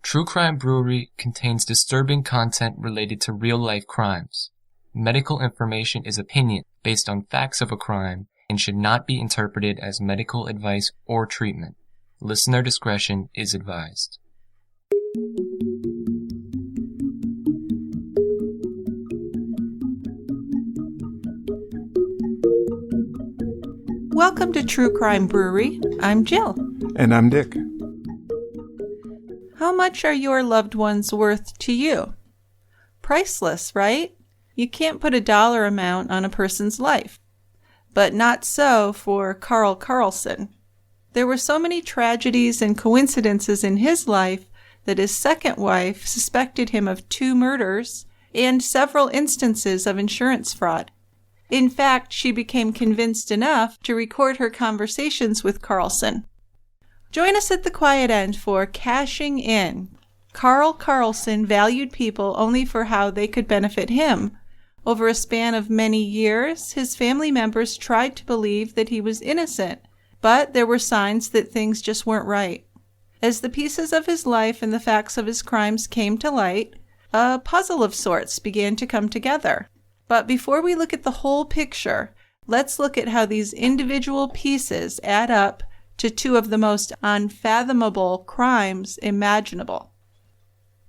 True Crime Brewery contains disturbing content related to real-life crimes. Medical information is opinion based on facts of a crime and should not be interpreted as medical advice or treatment. Listener discretion is advised. Welcome to True Crime Brewery. I'm Jill. And I'm Dick. How much are your loved ones worth to you? Priceless, right? You can't put a dollar amount on a person's life. But not so for Karl Karlson. There were so many tragedies and coincidences in his life that his second wife suspected him of 2 murders and several instances of insurance fraud. In fact, she became convinced enough to record her conversations with Karlsen. Join us at the quiet end for Cashing In. Karl Karlson valued people only for how they could benefit him. Over a span of many years, his family members tried to believe that he was innocent, but there were signs that things just weren't right. As the pieces of his life and the facts of his crimes came to light, a puzzle of sorts began to come together. But before we look at the whole picture, let's look at how these individual pieces add up to 2 of the most unfathomable crimes imaginable.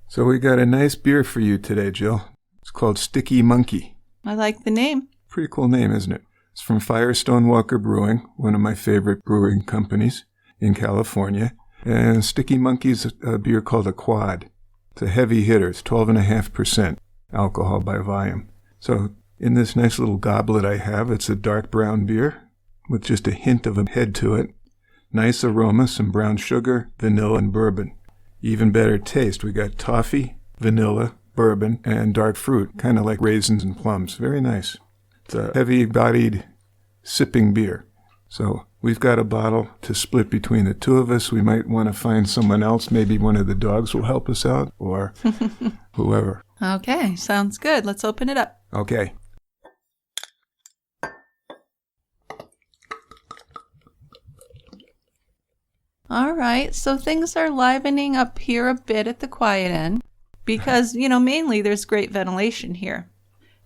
So we got a nice beer for you today, Jill. It's called Sticky Monkey. I like the name. Pretty cool name, isn't it? It's from Firestone Walker Brewing, one of my favorite brewing companies in California. And Sticky Monkey's a beer called a quad. It's a heavy hitter. It's 12.5% alcohol by volume. So in this nice little goblet I have, it's a dark brown beer with just a hint of a head to it. Nice aroma, some brown sugar, vanilla, and bourbon. Even better taste. We got toffee, vanilla, bourbon, and dark fruit, kind of like raisins and plums. Very nice. It's a heavy-bodied sipping beer. So we've got a bottle to split between the 2 of us. We might want to find someone else. Maybe one of the dogs will help us out, or whoever. Okay, sounds good. Let's open it up. Okay. All right, so things are livening up here a bit at the quiet end because, mainly there's great ventilation here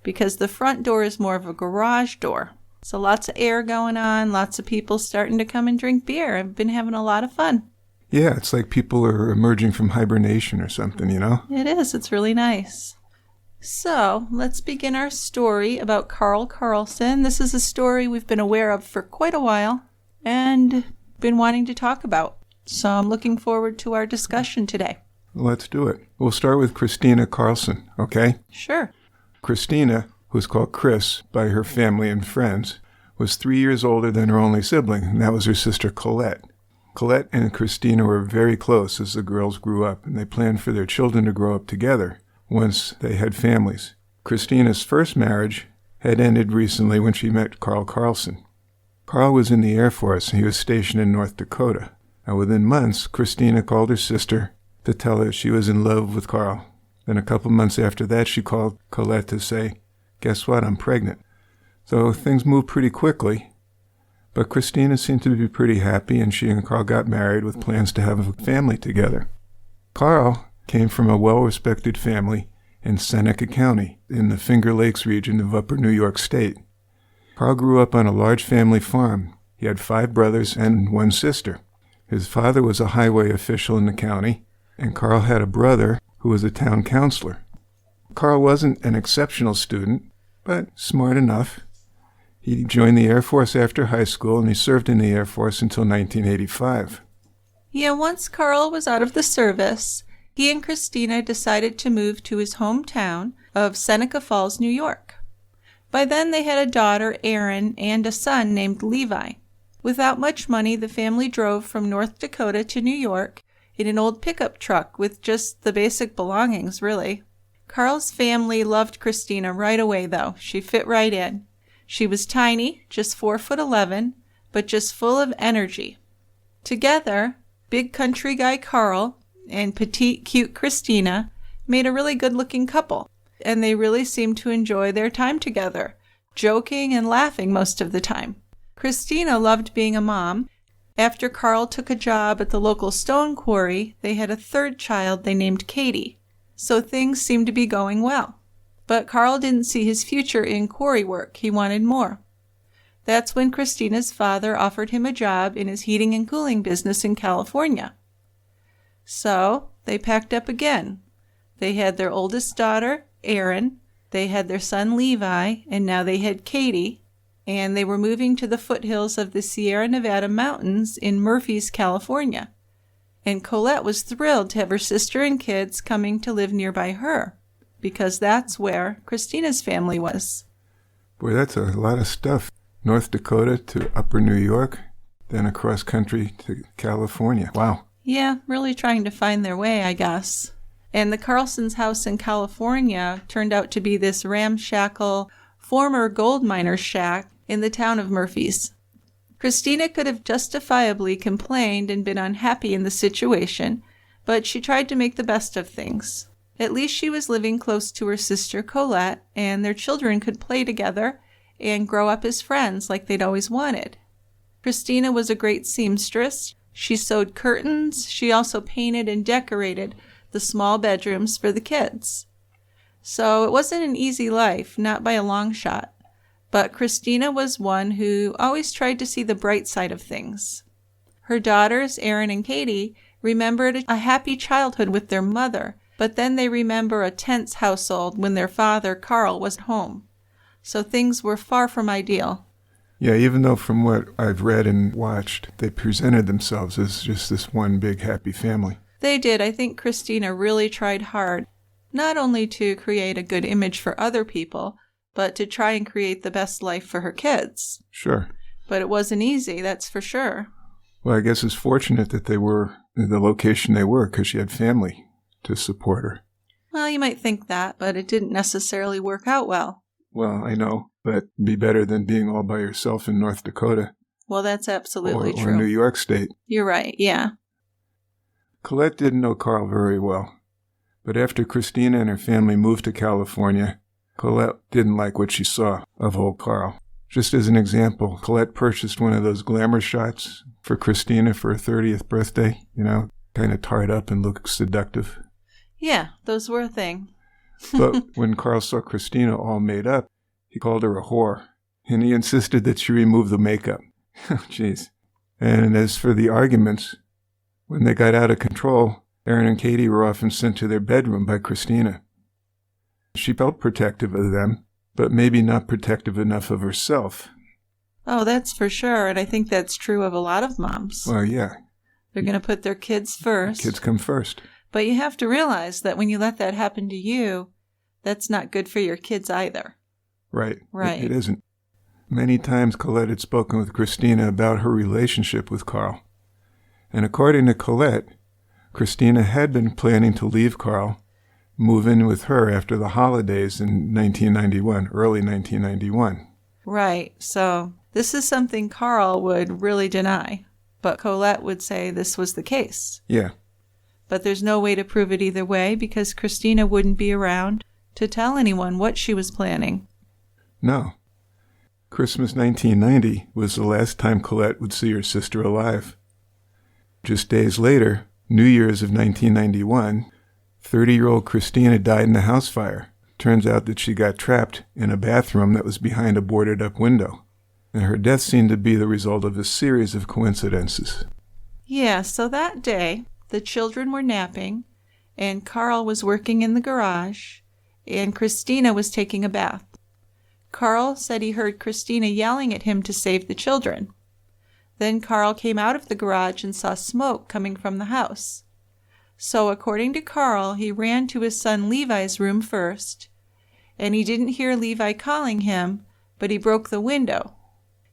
because the front door is more of a garage door. So lots of air going on, lots of people starting to come and drink beer. I've been having a lot of fun. Yeah, it's like people are emerging from hibernation or something, It is. It's really nice. So let's begin our story about Karl Karlson. This is a story we've been aware of for quite a while and been wanting to talk about. So I'm looking forward to our discussion today. Let's do it. We'll start with Christina Karlsen, okay? Sure. Christina, who's called Chris by her family and friends, was 3 years older than her only sibling, and that was her sister Colette. Colette and Christina were very close as the girls grew up, and they planned for their children to grow up together once they had families. Christina's first marriage had ended recently when she met Karl Karlson. Karl was in the Air Force, and he was stationed in North Dakota. And within months, Christina called her sister to tell her she was in love with Karl. Then a couple months after that, she called Colette to say, "Guess what? I'm pregnant." So things moved pretty quickly. But Christina seemed to be pretty happy, and she and Karl got married with plans to have a family together. Karl came from a well-respected family in Seneca County in the Finger Lakes region of Upper New York State. Karl grew up on a large family farm. He had 5 brothers and 1 sister. His father was a highway official in the county, and Karl had a brother who was a town councilor. Karl wasn't an exceptional student, but smart enough. He joined the Air Force after high school, and he served in the Air Force until 1985. Yeah, once Karl was out of the service, he and Christina decided to move to his hometown of Seneca Falls, New York. By then they had a daughter, Erin, and a son named Levi. Without much money, the family drove from North Dakota to New York in an old pickup truck with just the basic belongings, really. Karl's family loved Christina right away, though. She fit right in. She was tiny, just 4'11", but just full of energy. Together, big country guy Karl and petite, cute Christina made a really good-looking couple, and they really seemed to enjoy their time together, joking and laughing most of the time. Christina loved being a mom, After Karl took a job at the local stone quarry, they had a third child they named Katie. So things seemed to be going well. But Karl didn't see his future in quarry work. He wanted more. That's when Christina's father offered him a job in his heating and cooling business in California. So they packed up again. They had their oldest daughter, Erin, they had their son Levi, and now they had Katie, and they were moving to the foothills of the Sierra Nevada mountains in Murphy's, California. And Colette was thrilled to have her sister and kids coming to live nearby her, because that's where Christina's family was. Boy, that's a lot of stuff. North Dakota to Upper New York, then across country to California. Wow. Yeah, really trying to find their way, I guess. And the Karlson's house in California turned out to be this ramshackle former gold miner's shack in the town of Murphy's. Christina could have justifiably complained and been unhappy in the situation, but she tried to make the best of things. At least she was living close to her sister Colette, and their children could play together and grow up as friends like they'd always wanted. Christina was a great seamstress. She sewed curtains. She also painted and decorated the small bedrooms for the kids. So it wasn't an easy life, not by a long shot. But Christina was one who always tried to see the bright side of things. Her daughters, Erin and Katie, remembered a happy childhood with their mother, but then they remember a tense household when their father, Karl, was home. So things were far from ideal. Yeah, even though from what I've read and watched, they presented themselves as just this one big happy family. They did. I think Christina really tried hard, not only to create a good image for other people, but to try and create the best life for her kids. Sure. But it wasn't easy, that's for sure. Well, I guess it's fortunate that they were in the location they were because she had family to support her. Well, you might think that, but it didn't necessarily work out well. Well, I know, but it'd be better than being all by yourself in North Dakota. Well, that's absolutely true. Or New York State. You're right, yeah. Colette didn't know Karl very well, but after Christina and her family moved to California, Colette didn't like what she saw of old Karl. Just as an example, Colette purchased one of those glamour shots for Christina for her 30th birthday, kind of tarred up and looked seductive. Yeah, those were a thing. But when Karl saw Christina all made up, he called her a whore, and he insisted that she remove the makeup. Jeez. And as for the arguments, when they got out of control, Erin and Katie were often sent to their bedroom by Christina. She felt protective of them, but maybe not protective enough of herself. Oh, that's for sure, and I think that's true of a lot of moms. Well, yeah. They're going to put their kids first. Kids come first. But you have to realize that when you let that happen to you, that's not good for your kids either. Right. Right. It isn't. Many times Colette had spoken with Christina about her relationship with Karl. And according to Colette, Christina had been planning to leave Karl, move in with her after the holidays in 1991, early 1991. Right. So this is something Karl would really deny. But Colette would say this was the case. Yeah. But there's no way to prove it either way because Christina wouldn't be around to tell anyone what she was planning. No. Christmas 1990 was the last time Colette would see her sister alive. Just days later, New Year's of 1991, 30-year-old Christina died in a house fire. Turns out that she got trapped in a bathroom that was behind a boarded-up window. And her death seemed to be the result of a series of coincidences. Yeah, so that day, the children were napping, and Karl was working in the garage, and Christina was taking a bath. Karl said he heard Christina yelling at him to save the children. Then Karl came out of the garage and saw smoke coming from the house. So according to Karl, he ran to his son Levi's room first, and he didn't hear Levi calling him, but he broke the window.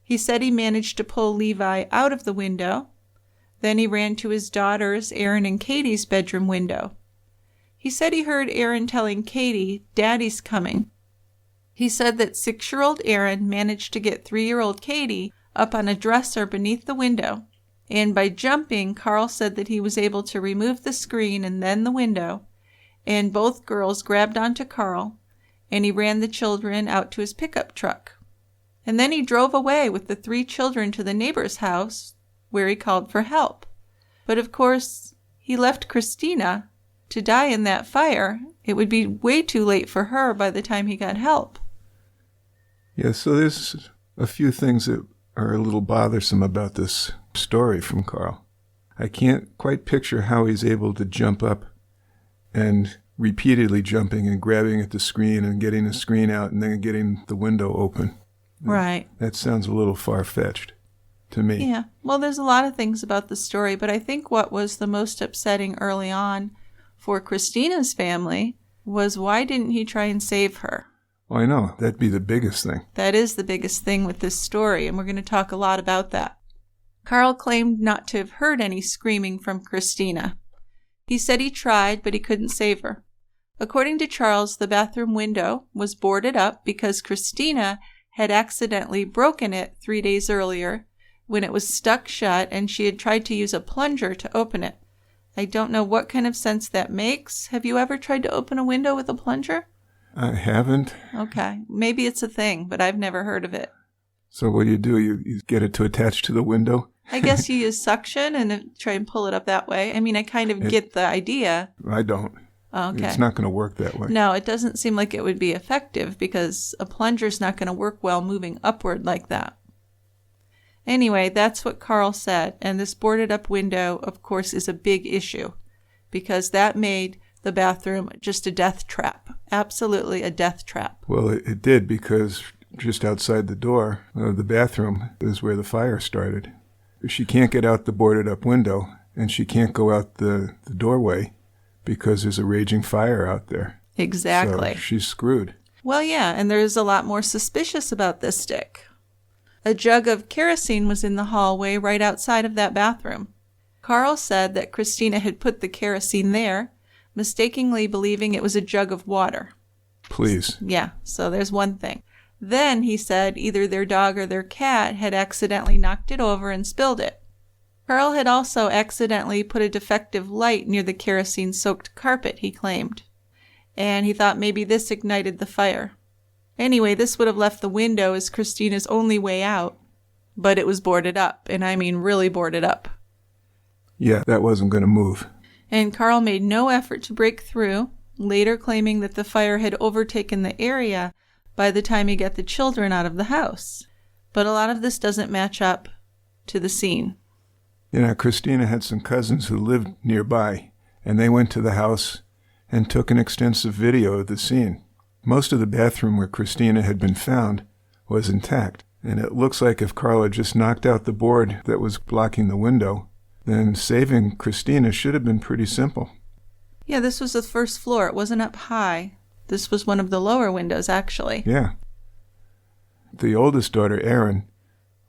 He said he managed to pull Levi out of the window. Then he ran to his daughters, Erin and Katie's bedroom window. He said he heard Erin telling Katie, "Daddy's coming." He said that 6-year-old Erin managed to get 3-year-old Katie up on a dresser beneath the window, and by jumping, Karl said that he was able to remove the screen and then the window, and both girls grabbed onto Karl, and he ran the children out to his pickup truck. And then he drove away with the 3 children to the neighbor's house, where he called for help. But of course, he left Christina to die in that fire. It would be way too late for her by the time he got help. Yeah, so there's a few things that are a little bothersome about this story from Karl. I can't quite picture how he's able to jump up and repeatedly jumping and grabbing at the screen and getting the screen out and then getting the window open. Right. That sounds a little far-fetched to me. Yeah. Well, there's a lot of things about the story, but I think what was the most upsetting early on for Christina's family was, why didn't he try and save her? Well, I know. That'd be the biggest thing. That is the biggest thing with this story, and we're going to talk a lot about that. Karl claimed not to have heard any screaming from Christina. He said he tried, but he couldn't save her. According to Charles, the bathroom window was boarded up because Christina had accidentally broken it 3 days earlier when it was stuck shut and she had tried to use a plunger to open it. I don't know what kind of sense that makes. Have you ever tried to open a window with a plunger? I haven't. Okay. Maybe it's a thing, but I've never heard of it. So what do? You get it to attach to the window? I guess you use suction and try and pull it up that way. I mean, I kind of get the idea. I don't. Okay. It's not going to work that way. No, it doesn't seem like it would be effective because a plunger's not going to work well moving upward like that. Anyway, that's what Karl said, and this boarded up window, of course, is a big issue because that made the bathroom just a death trap. Absolutely a death trap. Well, it did, because just outside the door of the bathroom is where the fire started. She can't get out the boarded up window, and she can't go out the doorway because there's a raging fire out there. Exactly. So she's screwed. Well, yeah, and there's a lot more suspicious about this stick. A jug of kerosene was in the hallway right outside of that bathroom. Karl said that Christina had put the kerosene there, mistakenly believing it was a jug of water. Please. Yeah, so there's one thing. Then he said either their dog or their cat had accidentally knocked it over and spilled it. Karl had also accidentally put a defective light near the kerosene-soaked carpet, he claimed. And he thought maybe this ignited the fire. Anyway, this would have left the window as Christina's only way out. But it was boarded up, and I mean really boarded up. Yeah, that wasn't going to move. And Karl made no effort to break through, later claiming that the fire had overtaken the area by the time he got the children out of the house. But a lot of this doesn't match up to the scene. You know, Christina had some cousins who lived nearby, and they went to the house and took an extensive video of the scene. Most of the bathroom where Christina had been found was intact, and it looks like if Karl had just knocked out the board that was blocking the window, then saving Christina should have been pretty simple. Yeah, this was the first floor. It wasn't up high. This was one of the lower windows, actually. Yeah. The oldest daughter, Erin,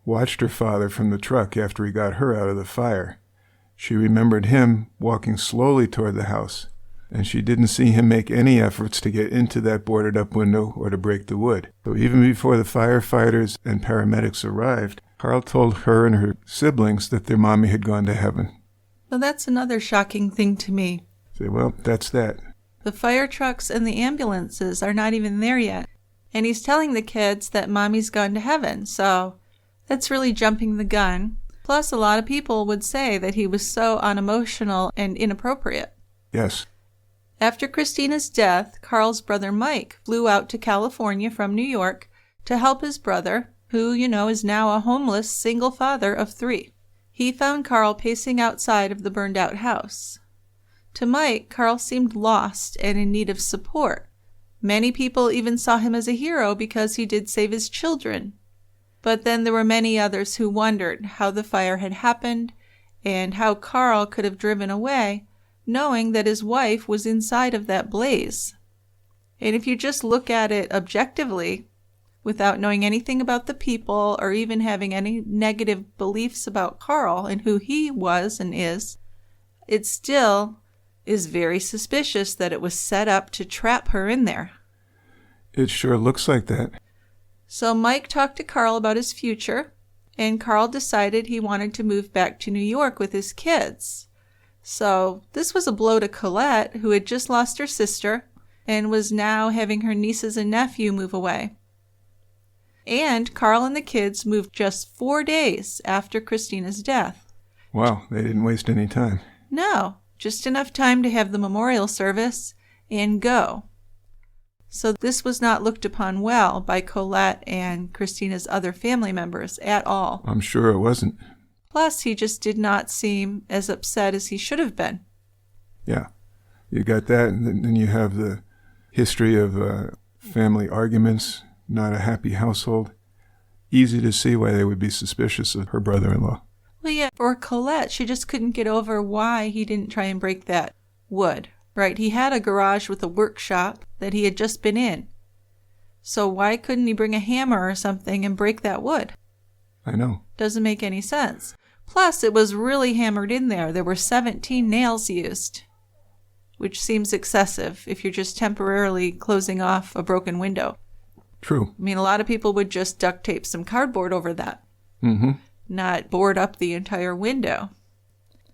watched her father from the truck after he got her out of the fire. She remembered him walking slowly toward the house, and she didn't see him make any efforts to get into that boarded-up window or to break the wood. So even before the firefighters and paramedics arrived, Karl told her and her siblings that their mommy had gone to heaven. Well, that's another shocking thing to me. Say, well, that's that. The fire trucks and the ambulances are not even there yet. And he's telling the kids that mommy's gone to heaven, so that's really jumping the gun. Plus, a lot of people would say that he was so unemotional and inappropriate. Yes. After Christina's death, Karl's brother Mike flew out to California from New York to help his brother, who, is now a homeless single father of 3. He found Karl pacing outside of the burned-out house. To Mike, Karl seemed lost and in need of support. Many people even saw him as a hero because he did save his children. But then there were many others who wondered how the fire had happened and how Karl could have driven away, knowing that his wife was inside of that blaze. And if you just look at it objectively, without knowing anything about the people or even having any negative beliefs about Karl and who he was and is, it still is very suspicious that it was set up to trap her in there. It sure looks like that. So Mike talked to Karl about his future, and Karl decided he wanted to move back to New York with his kids. So this was a blow to Colette, who had just lost her sister and was now having her nieces and nephew move away. And Karl and the kids moved just 4 days after Christina's death. Wow, they didn't waste any time. No, just enough time to have the memorial service and go. So this was not looked upon well by Colette and Christina's other family members at all. I'm sure it wasn't. Plus, he just did not seem as upset as he should have been. Yeah, you got that, and then you have the history of family arguments, not a happy household. Easy to see why they would be suspicious of her brother-in-law. Well, yeah, for Colette, she just couldn't get over why he didn't try and break that wood, right? He had a garage with a workshop that he had just been in. So why couldn't he bring a hammer or something and break that wood? I know. Doesn't make any sense. Plus, it was really hammered in there. There were 17 nails used, which seems excessive if you're just temporarily closing off a broken window. True. I mean, a lot of people would just duct tape some cardboard over that. Mm-hmm. Not board up the entire window.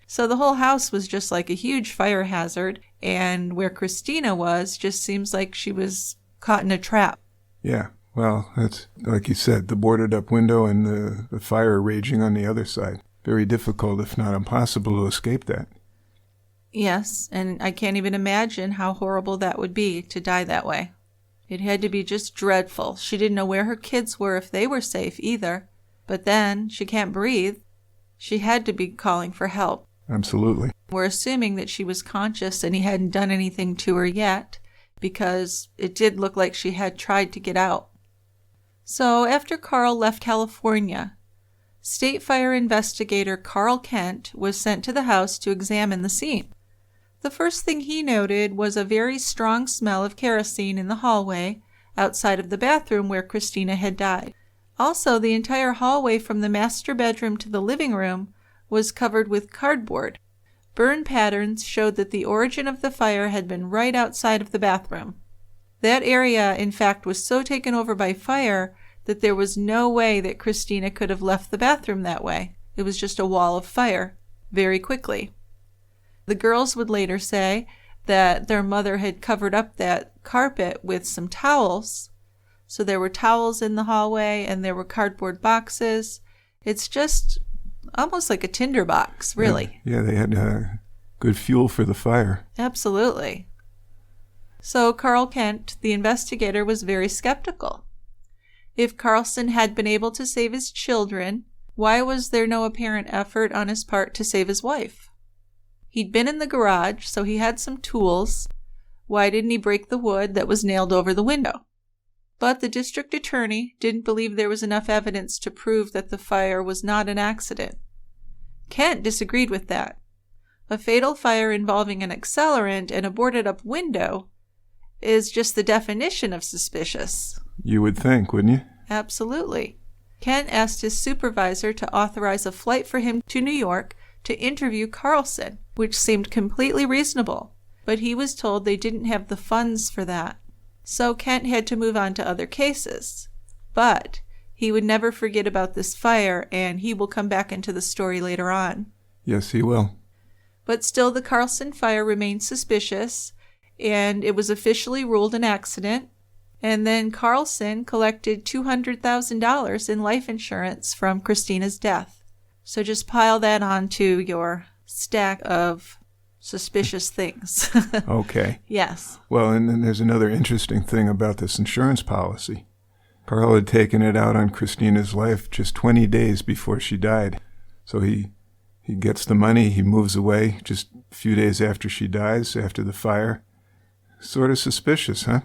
So the whole house was just like a huge fire hazard, and where Christina was just seems like she was caught in a trap. Yeah, well, that's, like you said, the boarded up window and the fire raging on the other side. Very difficult, if not impossible, to escape that. Yes, and I can't even imagine how horrible that would be to die that way. It had to be just dreadful. She didn't know where her kids were, if they were safe either. But then, she can't breathe. She had to be calling for help. Absolutely. We're assuming that she was conscious and he hadn't done anything to her yet, because it did look like she had tried to get out. So after Karl left California, State Fire Investigator Karl Kent was sent to the house to examine the scene. The first thing he noted was a very strong smell of kerosene in the hallway outside of the bathroom where Christina had died. Also, the entire hallway from the master bedroom to the living room was covered with cardboard. Burn patterns showed that the origin of the fire had been right outside of the bathroom. That area, in fact, was so taken over by fire that there was no way that Christina could have left the bathroom that way. It was just a wall of fire, very quickly. The girls would later say that their mother had covered up that carpet with some towels. So there were towels in the hallway and there were cardboard boxes. It's just almost like a tinderbox, really. Yeah, they had good fuel for the fire. Absolutely. So Karl Kent, the investigator, was very skeptical. If Karlsen had been able to save his children, why was there no apparent effort on his part to save his wife? He'd been in the garage, so he had some tools. Why didn't he break the wood that was nailed over the window? But the district attorney didn't believe there was enough evidence to prove that the fire was not an accident. Kent disagreed with that. A fatal fire involving an accelerant and a boarded-up window is just the definition of suspicious. You would think, wouldn't you? Absolutely. Kent asked his supervisor to authorize a flight for him to New York to interview Karlsen, which seemed completely reasonable, but he was told they didn't have the funds for that. So Kent had to move on to other cases. But he would never forget about this fire, and he will come back into the story later on. Yes, he will. But still, the Karlsen fire remained suspicious, and it was officially ruled an accident. And then Karlsen collected $200,000 in life insurance from Christina's death. So just pile that onto your stack of suspicious things. Okay. Yes. Well, and then there's another interesting thing about this insurance policy. Karl had taken it out on Christina's life just 20 days before she died. So he gets the money, he moves away just a few days after she dies, after the fire. Sort of suspicious, huh?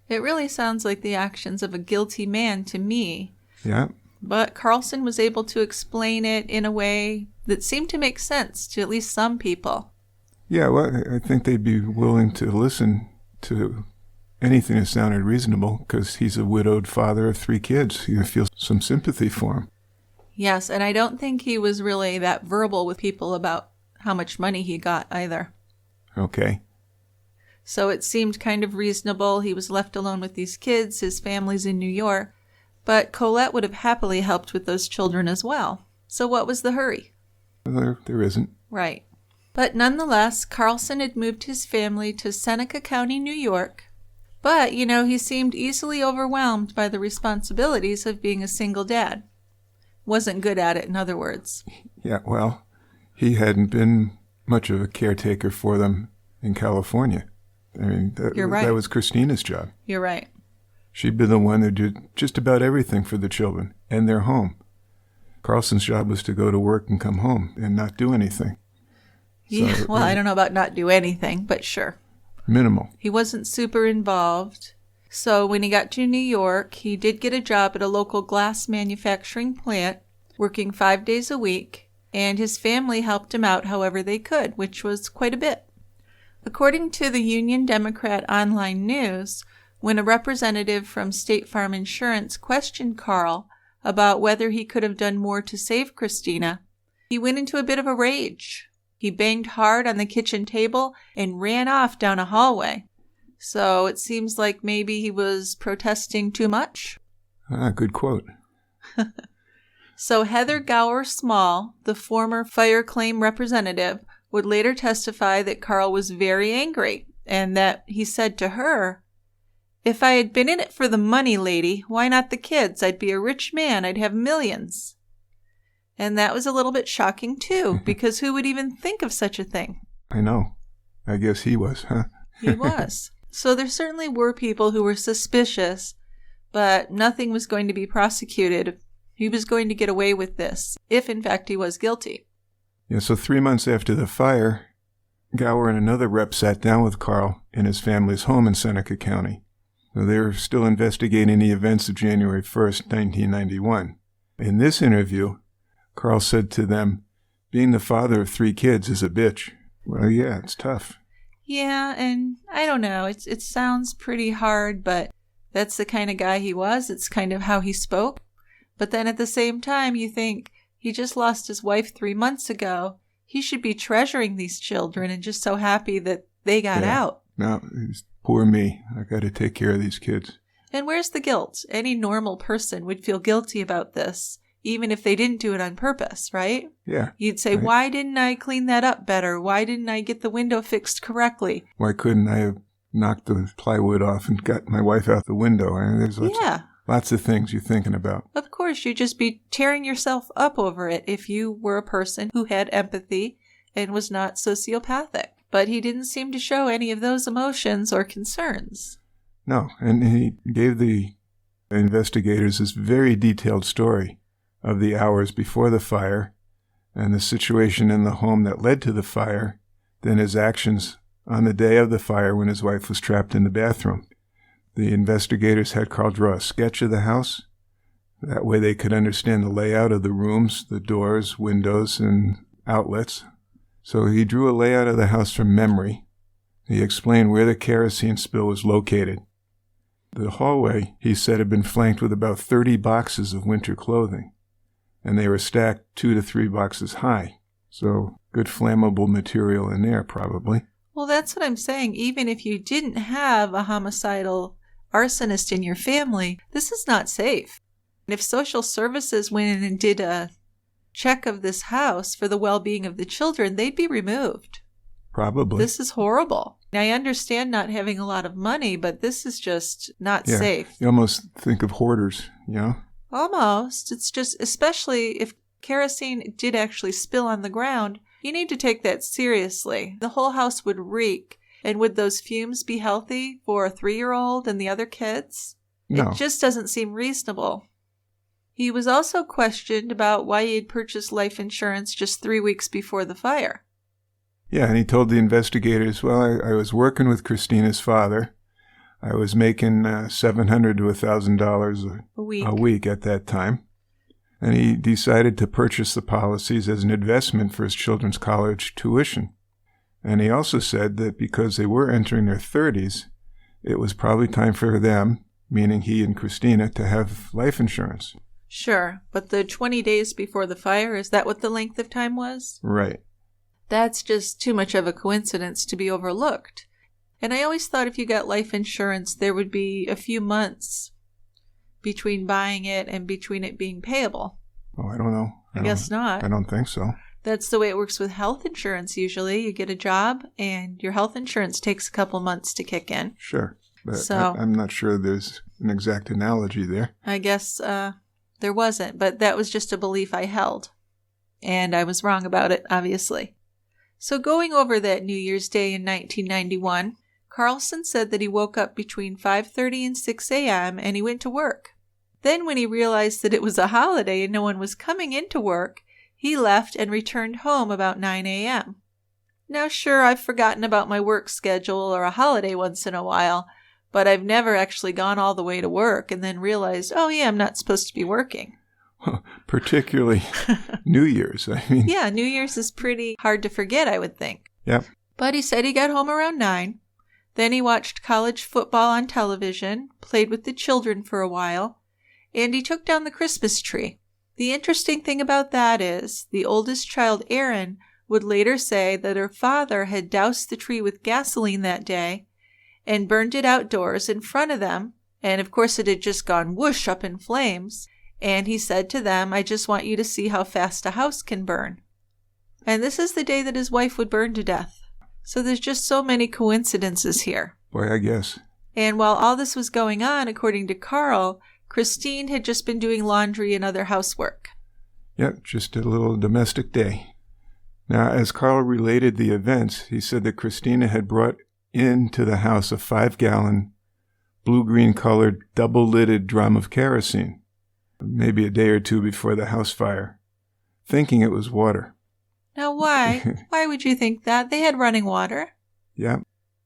It really sounds like the actions of a guilty man to me. Yeah. But Karlsen was able to explain it in a way that seemed to make sense to at least some people. Yeah, well, I think they'd be willing to listen to anything that sounded reasonable because he's a widowed father of 3 kids. You feel some sympathy for him. Yes, and I don't think he was really that verbal with people about how much money he got either. Okay. So it seemed kind of reasonable. He was left alone with these kids. His family's in New York. But Colette would have happily helped with those children as well. So what was the hurry? There isn't. Right. But nonetheless, Karlsen had moved his family to Seneca County, New York. But, he seemed easily overwhelmed by the responsibilities of being a single dad. Wasn't good at it, in other words. Yeah, well, he hadn't been much of a caretaker for them in California. I mean, You're right. That was Christina's job. You're right. She'd been the one who did just about everything for the children and their home. Karlsen's job was to go to work and come home and not do anything. Yeah, So, well, I don't know about not do anything, but sure. Minimal. He wasn't super involved. So when he got to New York, he did get a job at a local glass manufacturing plant, working 5 days a week, and his family helped him out however they could, which was quite a bit. According to the Union Democrat Online News, when a representative from State Farm Insurance questioned Karl about whether he could have done more to save Christina, he went into a bit of a rage. He banged hard on the kitchen table and ran off down a hallway. So it seems like maybe he was protesting too much. Good quote. So Heather Gower Small, the former fire claim representative, would later testify that Karl was very angry and that he said to her, "If I had been in it for the money, lady, why not the kids? I'd be a rich man. I'd have millions." And that was a little bit shocking, too, because who would even think of such a thing? I know. I guess he was, huh? He was. So there certainly were people who were suspicious, but nothing was going to be prosecuted. He was going to get away with this, if in fact he was guilty. Yeah, so 3 months after the fire, Gower and another rep sat down with Karl in his family's home in Seneca County. So they were still investigating the events of January 1st, 1991. In this interview, Karl said to them, "Being the father of 3 kids is a bitch." Well, yeah, it's tough. Yeah, and I don't know. It sounds pretty hard, but that's the kind of guy he was. It's kind of how he spoke. But then at the same time, you think he just lost his wife 3 months ago. He should be treasuring these children and just so happy that they got out. No, poor me. I got to take care of these kids. And where's the guilt? Any normal person would feel guilty about this, even if they didn't do it on purpose, right? Yeah. You'd say, right. Why didn't I clean that up better? Why didn't I get the window fixed correctly? Why couldn't I have knocked the plywood off and got my wife out the window? I mean, there's lots of things you're thinking about. Of course, you'd just be tearing yourself up over it if you were a person who had empathy and was not sociopathic. But he didn't seem to show any of those emotions or concerns. No, and he gave the investigators this very detailed story of the hours before the fire and the situation in the home that led to the fire, then his actions on the day of the fire when his wife was trapped in the bathroom. The investigators had Karl draw a sketch of the house. That way they could understand the layout of the rooms, the doors, windows, and outlets. So he drew a layout of the house from memory. He explained where the kerosene spill was located. The hallway, he said, had been flanked with about 30 boxes of winter clothing, and they were stacked 2 to 3 boxes high. So good flammable material in there, probably. Well, that's what I'm saying. Even if you didn't have a homicidal arsonist in your family, this is not safe. And if social services went in and did a check of this house for the well-being of the children, they'd be removed. Probably. This is horrible. I understand not having a lot of money, but this is just not safe. You almost think of hoarders, you know? Almost. It's just, especially if kerosene did actually spill on the ground, you need to take that seriously. The whole house would reek. And would those fumes be healthy for a 3-year-old and the other kids? No. It just doesn't seem reasonable. He was also questioned about why he had purchased life insurance just 3 weeks before the fire. Yeah, and he told the investigators, well, I was working with Christina's father. I was making $700 to $1,000 a week at that time. And he decided to purchase the policies as an investment for his children's college tuition. And he also said that because they were entering their 30s, it was probably time for them, meaning he and Christina, to have life insurance. Sure, but the 20 days before the fire, is that what the length of time was? Right. That's just too much of a coincidence to be overlooked. And I always thought if you got life insurance, there would be a few months between buying it and between it being payable. Oh, I don't know. I guess not. I don't think so. That's the way it works with health insurance usually. You get a job and your health insurance takes a couple months to kick in. Sure. But So I'm not sure there's an exact analogy there. I guess there wasn't, but that was just a belief I held. And I was wrong about it, obviously. So going over that New Year's Day in 1991, Karlsen said that he woke up between 5:30 and 6 a.m. and he went to work. Then when he realized that it was a holiday and no one was coming into work, he left and returned home about 9 a.m. Now sure, I've forgotten about my work schedule or a holiday once in a while, but I've never actually gone all the way to work and then realized, oh yeah, I'm not supposed to be working. Particularly New Year's. I mean, yeah, New Year's is pretty hard to forget, I would think. Yep. But he said he got home around 9. Then he watched college football on television, played with the children for a while, and he took down the Christmas tree. The interesting thing about that is the oldest child, Erin, would later say that her father had doused the tree with gasoline that day and burned it outdoors in front of them, and of course it had just gone whoosh up in flames. And he said to them, I just want you to see how fast a house can burn. And this is the day that his wife would burn to death. So there's just so many coincidences here. Boy, I guess. And while all this was going on, according to Karl, Christine had just been doing laundry and other housework. Yep, just a little domestic day. Now, as Karl related the events, he said that Christina had brought into the house a 5-gallon, blue-green colored, double-lidded drum of kerosene, maybe a day or two before the house fire, thinking it was water. Now why? Why would you think that? They had running water. Yeah.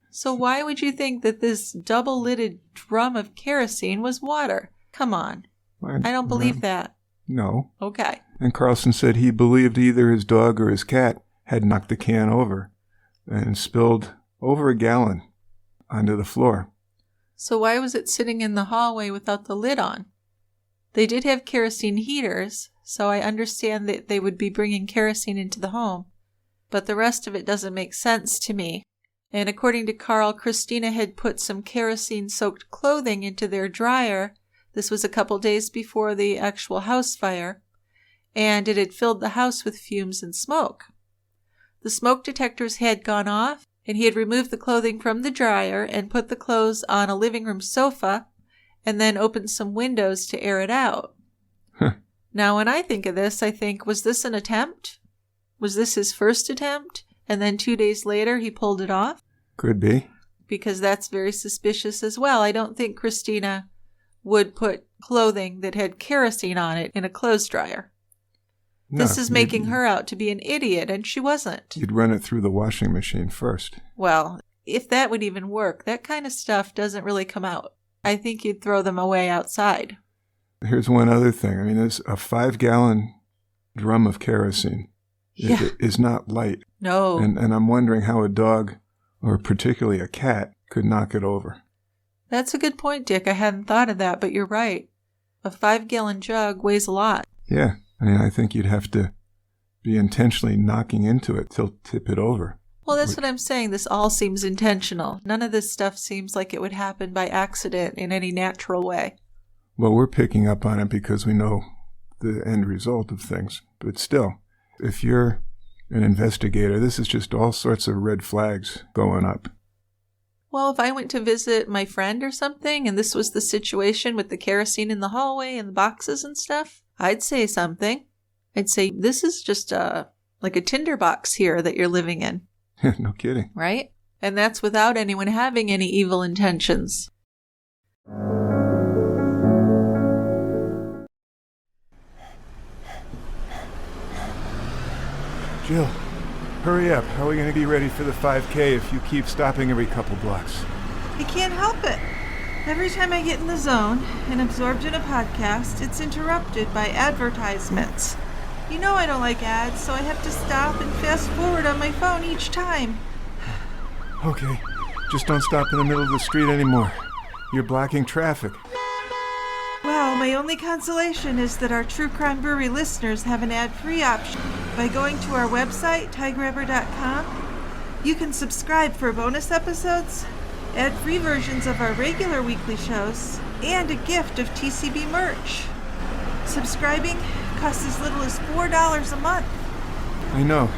So why would you think that this double-lidded drum of kerosene was water? Come on. I don't believe that. No. Okay. And Karlsen said he believed either his dog or his cat had knocked the can over and spilled over a gallon onto the floor. So why was it sitting in the hallway without the lid on? They did have kerosene heaters, so I understand that they would be bringing kerosene into the home. But the rest of it doesn't make sense to me. And according to Karl, Christina had put some kerosene-soaked clothing into their dryer. This was a couple days before the actual house fire, and it had filled the house with fumes and smoke. The smoke detectors had gone off, and he had removed the clothing from the dryer and put the clothes on a living room sofa, and then opened some windows to air it out. Now, when I think of this, I think, was this an attempt? Was this his first attempt? And then 2 days later, he pulled it off? Could be. Because that's very suspicious as well. I don't think Christina would put clothing that had kerosene on it in a clothes dryer. No, this is making her out to be an idiot, and she wasn't. You'd run it through the washing machine first. Well, if that would even work, that kind of stuff doesn't really come out. I think you'd throw them away outside. Here's one other thing. I mean, there's a 5-gallon drum of kerosene. It is not light. No. And I'm wondering how a dog, or particularly a cat, could knock it over. That's a good point, Dick. I hadn't thought of that, but you're right. A 5-gallon jug weighs a lot. Yeah. I mean, I think you'd have to be intentionally knocking into it to tip it over. Well, that's what I'm saying. This all seems intentional. None of this stuff seems like it would happen by accident in any natural way. Well, we're picking up on it because we know the end result of things. But still, if you're an investigator, this is just all sorts of red flags going up. Well, if I went to visit my friend or something, and this was the situation with the kerosene in the hallway and the boxes and stuff, I'd say something. I'd say, this is just like a tinderbox here that you're living in. No kidding. Right? And that's without anyone having any evil intentions. Jill, hurry up. How are we going to be ready for the 5K if you keep stopping every couple blocks? I can't help it. Every time I get in the zone and absorbed in a podcast, it's interrupted by advertisements. You know I don't like ads, so I have to stop and fast forward on my phone each time. Okay, just don't stop in the middle of the street anymore. You're blocking traffic. Well, my only consolation is that our True Crime Brewery listeners have an ad-free option. By going to our website, tigrabber.com, you can subscribe for bonus episodes, ad-free versions of our regular weekly shows, and a gift of TCB merch. Subscribing costs as little as $4 a month. I know.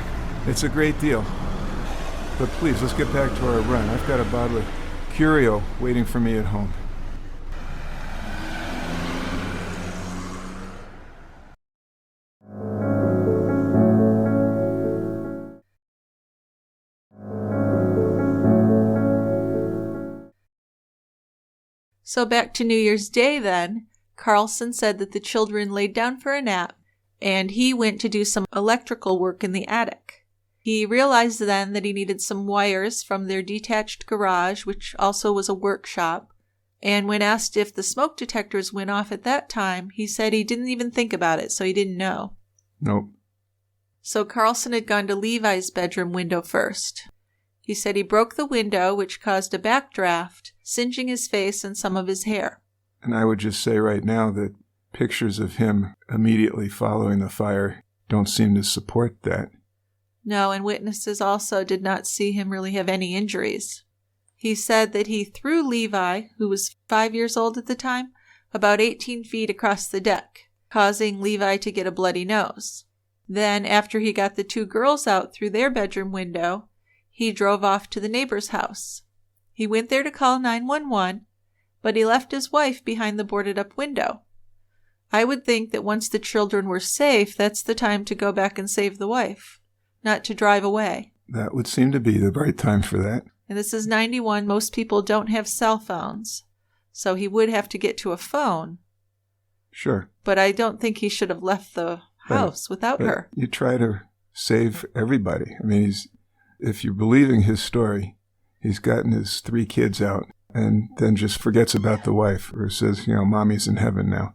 It's a great deal. But please, let's get back to our run. I've got a bottle of Curio waiting for me at home. So back to New Year's Day then, Karlsen said that the children laid down for a nap, and he went to do some electrical work in the attic. He realized then that he needed some wires from their detached garage, which also was a workshop, and when asked if the smoke detectors went off at that time, he said he didn't even think about it, so he didn't know. Nope. So Karlsen had gone to Levi's bedroom window first. He said he broke the window, which caused a backdraft, singeing his face and some of his hair. And I would just say right now that pictures of him immediately following the fire don't seem to support that. No, and witnesses also did not see him really have any injuries. He said that he threw Levi, who was 5 years old at the time, about 18 feet across the deck, causing Levi to get a bloody nose. Then, after he got the two girls out through their bedroom window, he drove off to the neighbor's house. He went there to call 911, but he left his wife behind the boarded-up window. I would think that once the children were safe, that's the time to go back and save the wife, not to drive away. That would seem to be the right time for that. And this is 91. Most people don't have cell phones, so he would have to get to a phone. Sure. But I don't think he should have left the house without her. You try to save everybody. I mean, if you're believing his story, he's gotten his 3 kids out and then just forgets about the wife or says, mommy's in heaven now.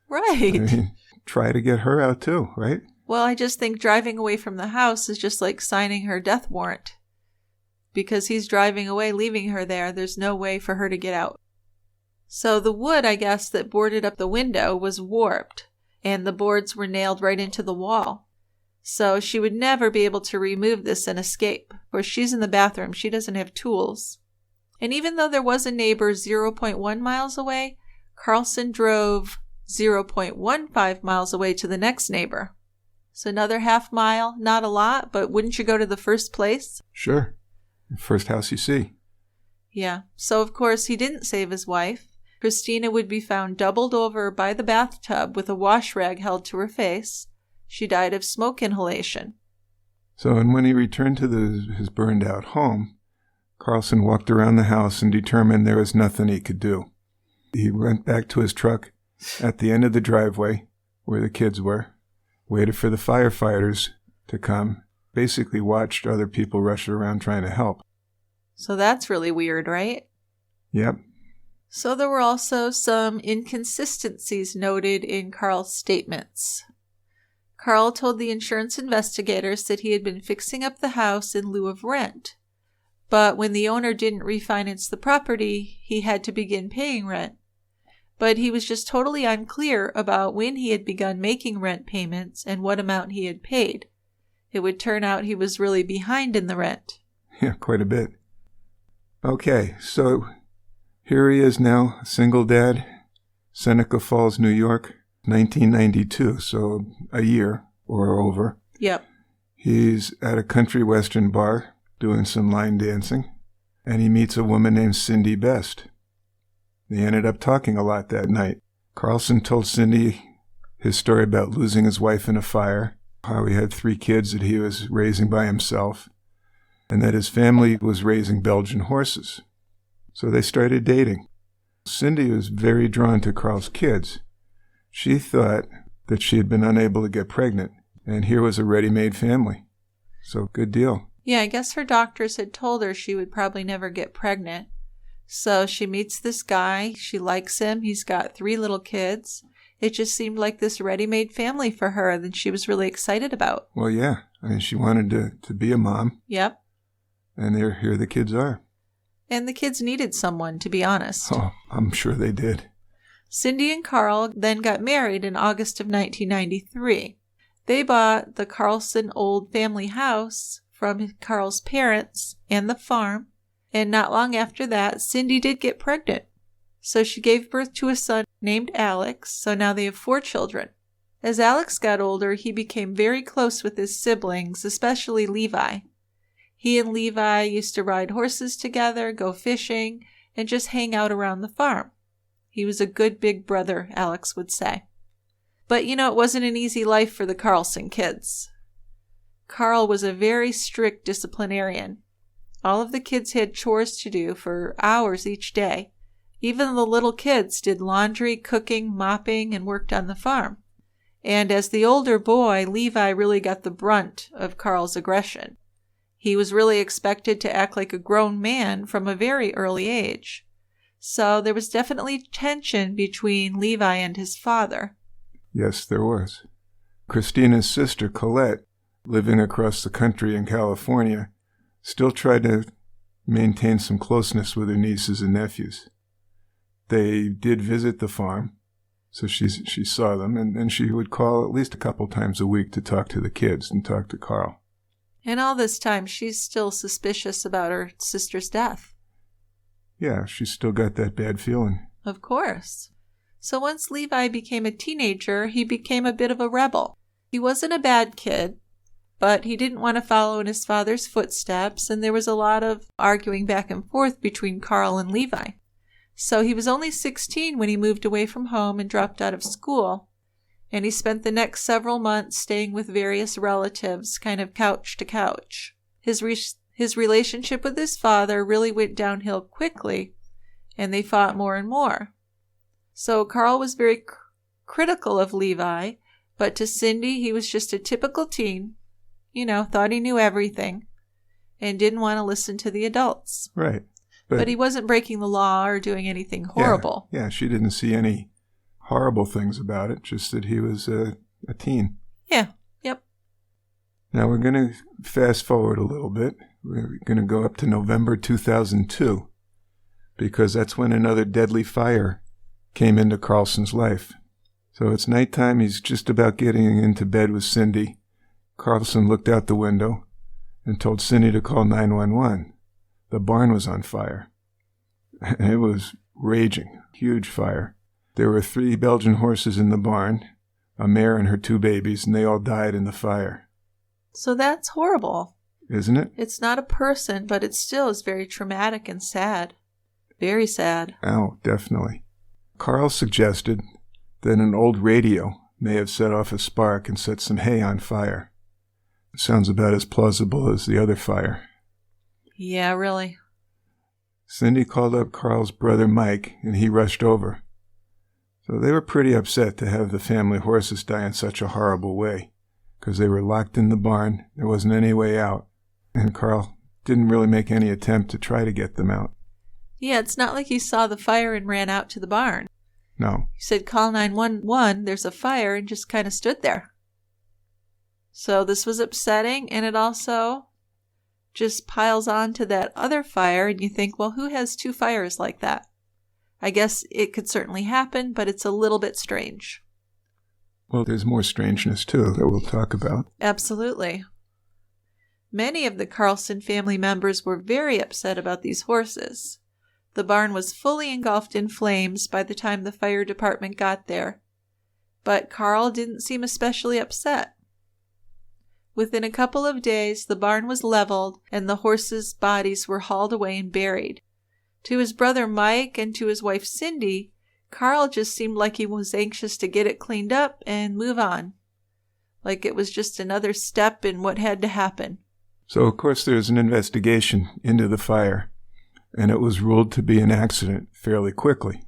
Right. I mean, try to get her out too, right? Well, I just think driving away from the house is just like signing her death warrant. Because he's driving away, leaving her there. There's no way for her to get out. So the wood, I guess, that boarded up the window was warped, and the boards were nailed right into the wall. So she would never be able to remove this and escape. Of course, she's in the bathroom. She doesn't have tools. And even though there was a neighbor 0.1 miles away, Karlsen drove 0.15 miles away to the next neighbor. So another half mile, not a lot, but wouldn't you go to the first place? Sure. First house you see. Yeah. So, of course, he didn't save his wife. Christina would be found doubled over by the bathtub with a wash rag held to her face. She died of smoke inhalation. So, and when he returned to his burned-out home, Karlsen walked around the house and determined there was nothing he could do. He went back to his truck at the end of the driveway where the kids were, waited for the firefighters to come, basically watched other people rush around trying to help. So that's really weird, right? Yep. So there were also some inconsistencies noted in Karl's statements. Karl told the insurance investigators that he had been fixing up the house in lieu of rent. But when the owner didn't refinance the property, he had to begin paying rent. But he was just totally unclear about when he had begun making rent payments and what amount he had paid. It would turn out he was really behind in the rent. Yeah, quite a bit. Okay, so here he is now, single dad, Seneca Falls, New York, 1992, so a year or over. Yep. He's at a country western bar doing some line dancing, and he meets a woman named Cindy Best. They ended up talking a lot that night. Karlsen told Cindy his story about losing his wife in a fire, how he had 3 kids that he was raising by himself, and that his family was raising Belgian horses. So they started dating. Cindy was very drawn to Karl's kids. She thought that she had been unable to get pregnant, and here was a ready-made family. So good deal. Yeah, I guess her doctors had told her she would probably never get pregnant. So she meets this guy. She likes him. He's got 3 little kids. It just seemed like this ready-made family for her that she was really excited about. Well, yeah. I mean, she wanted to be a mom. Yep. And here the kids are. And the kids needed someone, to be honest. Oh, I'm sure they did. Cindy and Karl then got married in August of 1993. They bought the Karlsen old family house from Karl's parents and the farm. And not long after that, Cindy did get pregnant. So she gave birth to a son named Alex, so now they have 4 children. As Alex got older, he became very close with his siblings, especially Levi. He and Levi used to ride horses together, go fishing, and just hang out around the farm. He was a good big brother, Alex would say. But it wasn't an easy life for the Karlsen kids. Karl was a very strict disciplinarian. All of the kids had chores to do for hours each day, Even the little kids did laundry, cooking, mopping, and worked on the farm. And as the older boy, Levi really got the brunt of Karl's aggression. He was really expected to act like a grown man from a very early age. So there was definitely tension between Levi and his father. Yes, there was. Christina's sister, Colette, living across the country in California, still tried to maintain some closeness with her nieces and nephews. They did visit the farm, so she saw them, and she would call at least a couple times a week to talk to the kids and talk to Karl. And all this time, she's still suspicious about her sister's death. Yeah, she's still got that bad feeling. Of course. So once Levi became a teenager, he became a bit of a rebel. He wasn't a bad kid, but he didn't want to follow in his father's footsteps, and there was a lot of arguing back and forth between Karl and Levi. So he was only 16 when he moved away from home and dropped out of school, and he spent the next several months staying with various relatives, kind of couch to couch. His relationship with his father really went downhill quickly, and they fought more and more. So Karl was very critical of Levi, but to Cindy, he was just a typical teen, thought he knew everything, and didn't want to listen to the adults. Right. But he wasn't breaking the law or doing anything horrible. Yeah, she didn't see any horrible things about it, just that he was a teen. Yeah, yep. Now we're going to fast forward a little bit. We're going to go up to November 2002, because that's when another deadly fire came into Karlson's life. So it's nighttime. He's just about getting into bed with Cindy. Karlson looked out the window and told Cindy to call 911. The barn was on fire. And it was raging. Huge fire. There were 3 Belgian horses in the barn, a mare and her 2 babies, and they all died in the fire. So that's horrible. Isn't it? It's not a person, but it still is very traumatic and sad. Very sad. Oh, definitely. Karl suggested that an old radio may have set off a spark and set some hay on fire. It sounds about as plausible as the other fire. Yeah, really. Cindy called up Karl's brother Mike, and he rushed over. So they were pretty upset to have the family horses die in such a horrible way, because they were locked in the barn. There wasn't any way out, and Karl didn't really make any attempt to try to get them out. Yeah, it's not like he saw the fire and ran out to the barn. No. He said, call 911, there's a fire, and just kind of stood there. So this was upsetting, and it also just piles on to that other fire, and you think, well, who has 2 fires like that? I guess it could certainly happen, but it's a little bit strange. Well, there's more strangeness, too, that we'll talk about. Absolutely. Many of the Karlsen family members were very upset about these horses. The barn was fully engulfed in flames by the time the fire department got there, but Karl didn't seem especially upset. Within a couple of days, the barn was leveled and the horses' bodies were hauled away and buried. To his brother Mike and to his wife Cindy, Karl just seemed like he was anxious to get it cleaned up and move on, like it was just another step in what had to happen. So, of course, there's an investigation into the fire, and it was ruled to be an accident fairly quickly.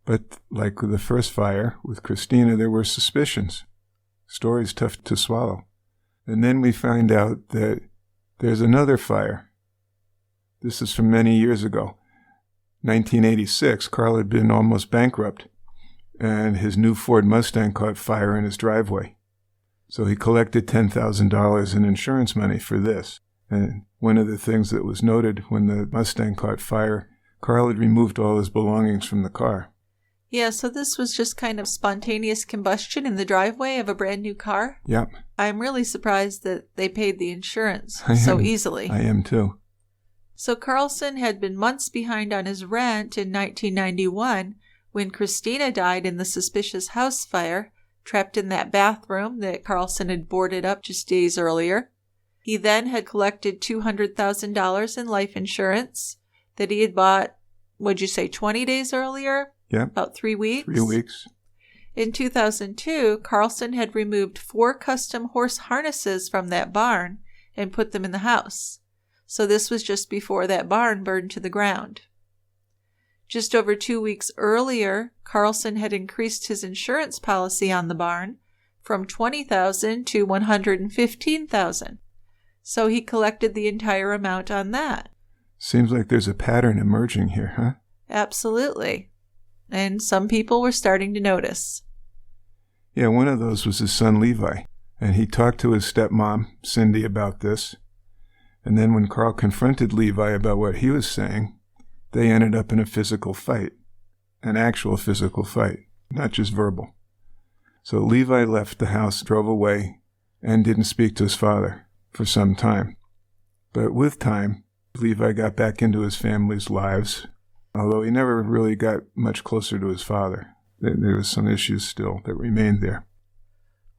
But like with the first fire with Christina, there were suspicions. Story's tough to swallow. And then we find out that there's another fire. This is from many years ago. 1986, Karl had been almost bankrupt, and his new Ford Mustang caught fire in his driveway. So he collected $10,000 in insurance money for this. And one of the things that was noted when the Mustang caught fire, Karl had removed all his belongings from the car. Yeah, so this was just kind of spontaneous combustion in the driveway of a brand new car? Yep. I'm really surprised that they paid the insurance so easily. I am too. So Karlsen had been months behind on his rent in 1991 when Christina died in the suspicious house fire, trapped in that bathroom that Karlsen had boarded up just days earlier. He then had collected $200,000 in life insurance that he had bought, 20 days earlier? Yep. About 3 weeks? 3 weeks. In 2002, Karlsen had removed 4 custom horse harnesses from that barn and put them in the house. So this was just before that barn burned to the ground. Just over 2 weeks earlier, Karlsen had increased his insurance policy on the barn from $20,000 to $115,000. So he collected the entire amount on that. Seems like there's a pattern emerging here, huh? Absolutely. And some people were starting to notice. Yeah, one of those was his son Levi, and he talked to his stepmom, Cindy, about this. And then when Karl confronted Levi about what he was saying, they ended up in a physical fight, an actual physical fight, not just verbal. So Levi left the house, drove away, and didn't speak to his father for some time. But with time, Levi got back into his family's lives, although he never really got much closer to his father. There was some issues still that remained there.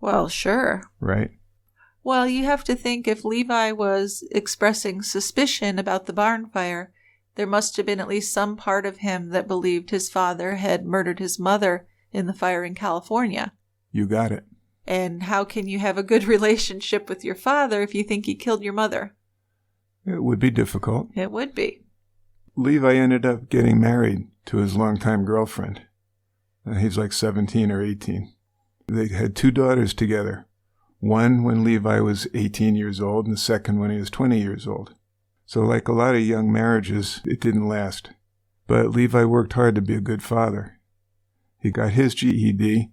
Well, sure. Right? Well, you have to think if Levi was expressing suspicion about the barn fire, there must have been at least some part of him that believed his father had murdered his mother in the fire in California. You got it. And how can you have a good relationship with your father if you think he killed your mother? It would be difficult. It would be. Levi ended up getting married to his longtime girlfriend. He's like 17 or 18. They had 2 daughters together. One when Levi was 18 years old, and the second when he was 20 years old. So like a lot of young marriages, it didn't last. But Levi worked hard to be a good father. He got his GED,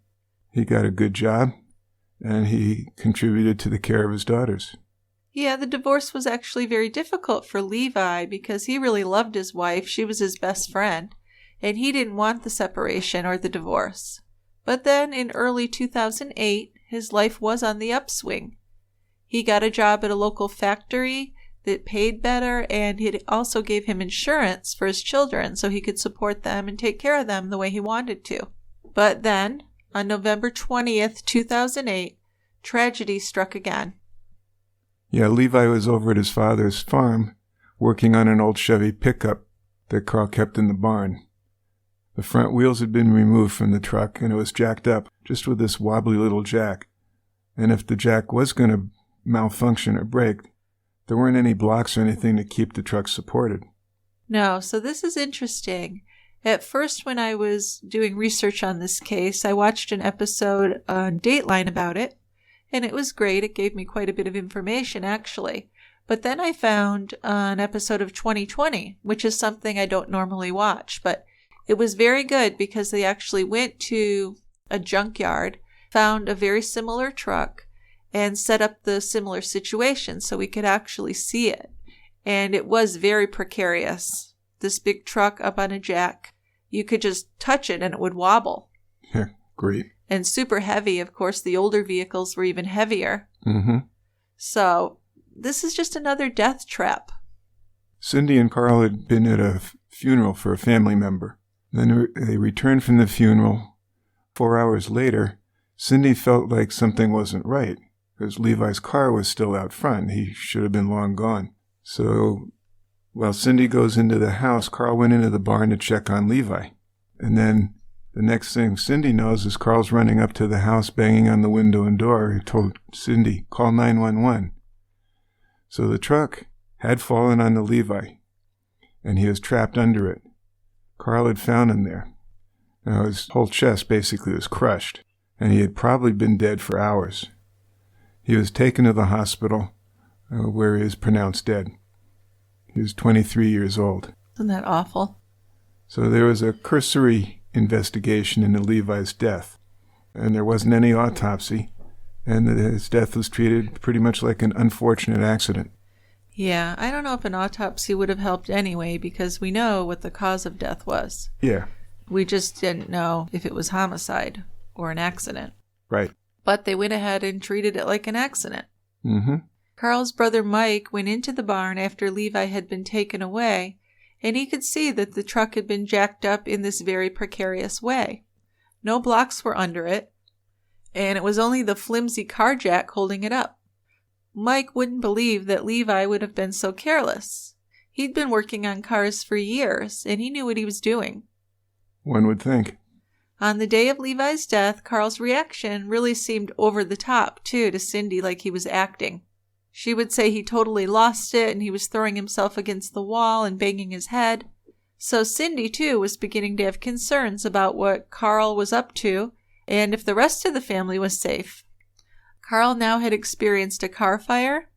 he got a good job, and he contributed to the care of his daughters. Yeah, the divorce was actually very difficult for Levi because he really loved his wife. She was his best friend, and he didn't want the separation or the divorce. But then in early 2008, his life was on the upswing. He got a job at a local factory that paid better, and it also gave him insurance for his children so he could support them and take care of them the way he wanted to. But then, on November 20th, 2008, tragedy struck again. Yeah, Levi was over at his father's farm working on an old Chevy pickup that Karl kept in the barn. The front wheels had been removed from the truck, and it was jacked up just with this wobbly little jack. And if the jack was going to malfunction or break, there weren't any blocks or anything to keep the truck supported. No, so this is interesting. At first, when I was doing research on this case, I watched an episode on Dateline about it, and it was great. It gave me quite a bit of information, actually. But then I found an episode of 2020, which is something I don't normally watch, but it was very good because they actually went to a junkyard, found a very similar truck, and set up the similar situation so we could actually see it. And it was very precarious. This big truck up on a jack, you could just touch it and it would wobble. Yeah, great. And super heavy. Of course, the older vehicles were even heavier. Mm-hmm. So this is just another death trap. Cindy and Karl had been at a funeral for a family member. Then they returned from the funeral. 4 hours later, Cindy felt like something wasn't right because Levi's car was still out front. He should have been long gone. So while Cindy goes into the house, Karl went into the barn to check on Levi. And then the next thing Cindy knows is Karl's running up to the house, banging on the window and door. He told Cindy, call 911. So the truck had fallen onto Levi, and he was trapped under it. Karl had found him there. Now his whole chest basically was crushed, and he had probably been dead for hours. He was taken to the hospital, where he was pronounced dead. He was 23 years old. Isn't that awful? So there was a cursory investigation into Levi's death, and there wasn't any autopsy, and his death was treated pretty much like an unfortunate accident. Yeah, I don't know if an autopsy would have helped anyway, because we know what the cause of death was. Yeah. We just didn't know if it was homicide or an accident. Right. But they went ahead and treated it like an accident. Mm-hmm. Karl's brother Mike went into the barn after Levi had been taken away, and he could see that the truck had been jacked up in this very precarious way. No blocks were under it, and it was only the flimsy car jack holding it up. Mike wouldn't believe that Levi would have been so careless. He'd been working on cars for years, and he knew what he was doing. One would think. On the day of Levi's death, Karl's reaction really seemed over the top, too, to Cindy, like he was acting. She would say he totally lost it and he was throwing himself against the wall and banging his head. So Cindy, too, was beginning to have concerns about what Karl was up to and if the rest of the family was safe. Karl now had experienced a car fire,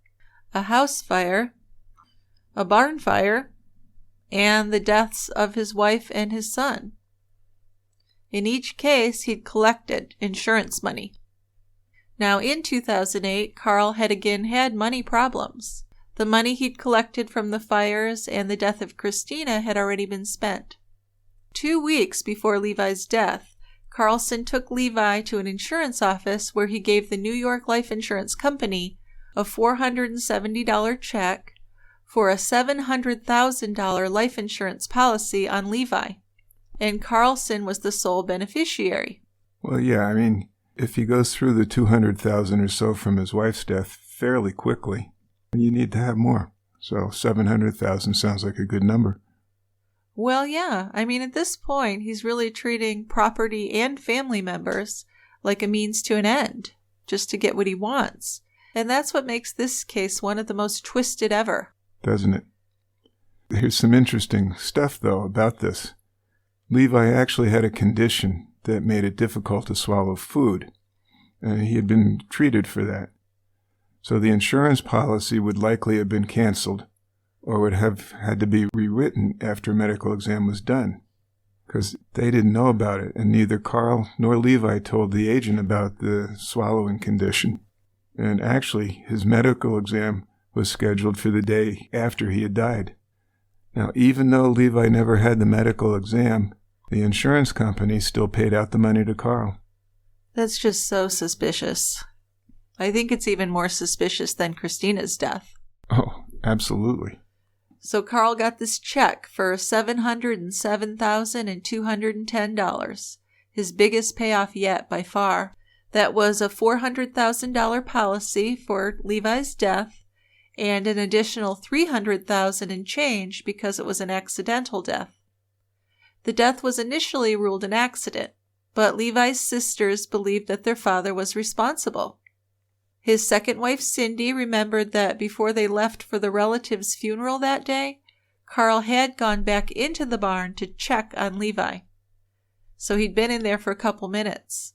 a house fire, a barn fire, and the deaths of his wife and his son. In each case, he'd collected insurance money. Now, in 2008, Karl had again had money problems. The money he'd collected from the fires and the death of Christina had already been spent. 2 weeks before Levi's death, Karlsen took Levi to an insurance office where he gave the New York Life Insurance Company a $470 check for a $700,000 life insurance policy on Levi, and Karlsen was the sole beneficiary. Well, yeah, I mean, if he goes through the $200,000 or so from his wife's death fairly quickly, you need to have more. So $700,000 sounds like a good number. Well, yeah. I mean, at this point, he's really treating property and family members like a means to an end, just to get what he wants. And that's what makes this case one of the most twisted ever. Doesn't it? Here's some interesting stuff, though, about this. Levi actually had a condition that made it difficult to swallow food, and he had been treated for that. So the insurance policy would likely have been canceled, or would have had to be rewritten after a medical exam was done, because they didn't know about it, and neither Karl nor Levi told the agent about the swallowing condition. And actually, his medical exam was scheduled for the day after he had died. Now, even though Levi never had the medical exam, the insurance company still paid out the money to Karl. That's just so suspicious. I think it's even more suspicious than Christina's death. Oh, absolutely. So Karl got this check for $707,210, his biggest payoff yet by far. That was a $400,000 policy for Levi's death and an additional $300,000 in change because it was an accidental death. The death was initially ruled an accident, but Levi's sisters believed that their father was responsible. His second wife, Cindy, remembered that before they left for the relative's funeral that day, Karl had gone back into the barn to check on Levi. So he'd been in there for a couple minutes.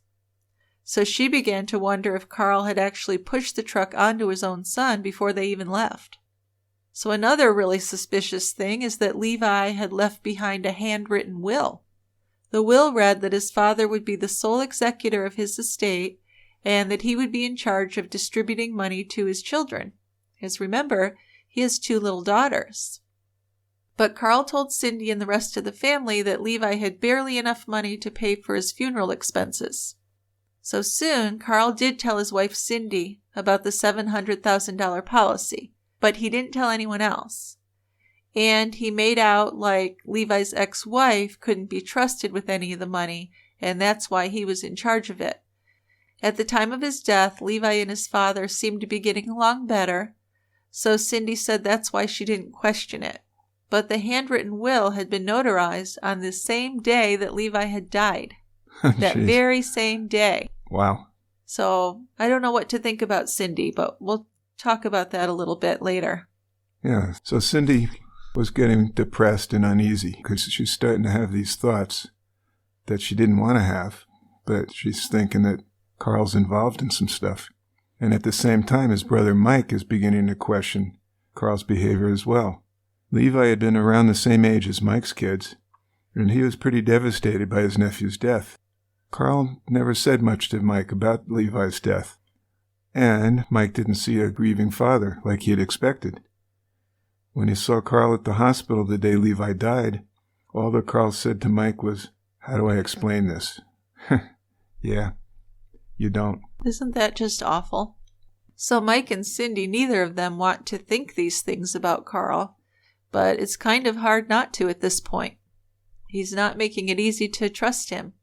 So she began to wonder if Karl had actually pushed the truck onto his own son before they even left. So another really suspicious thing is that Levi had left behind a handwritten will. The will read that his father would be the sole executor of his estate and that he would be in charge of distributing money to his children. As remember, he has 2 little daughters. But Karl told Cindy and the rest of the family that Levi had barely enough money to pay for his funeral expenses. So soon, Karl did tell his wife Cindy about the $700,000 policy, but he didn't tell anyone else. And he made out like Levi's ex-wife couldn't be trusted with any of the money, and that's why he was in charge of it. At the time of his death, Levi and his father seemed to be getting along better, so Cindy said that's why she didn't question it. But the handwritten will had been notarized on the same day that Levi had died. That very same day. Wow. So I don't know what to think about Cindy, but we'll talk about that a little bit later. Yeah, so Cindy was getting depressed and uneasy because she's starting to have these thoughts that she didn't want to have, but she's thinking that Karl's involved in some stuff. And at the same time, his brother Mike is beginning to question Karl's behavior as well. Levi had been around the same age as Mike's kids, and he was pretty devastated by his nephew's death. Karl never said much to Mike about Levi's death, and Mike didn't see a grieving father like he had expected. When he saw Karl at the hospital the day Levi died, all that Karl said to Mike was, "How do I explain this?" Yeah, you don't. Isn't that just awful? So Mike and Cindy, neither of them want to think these things about Karl, but it's kind of hard not to at this point. He's not making it easy to trust him.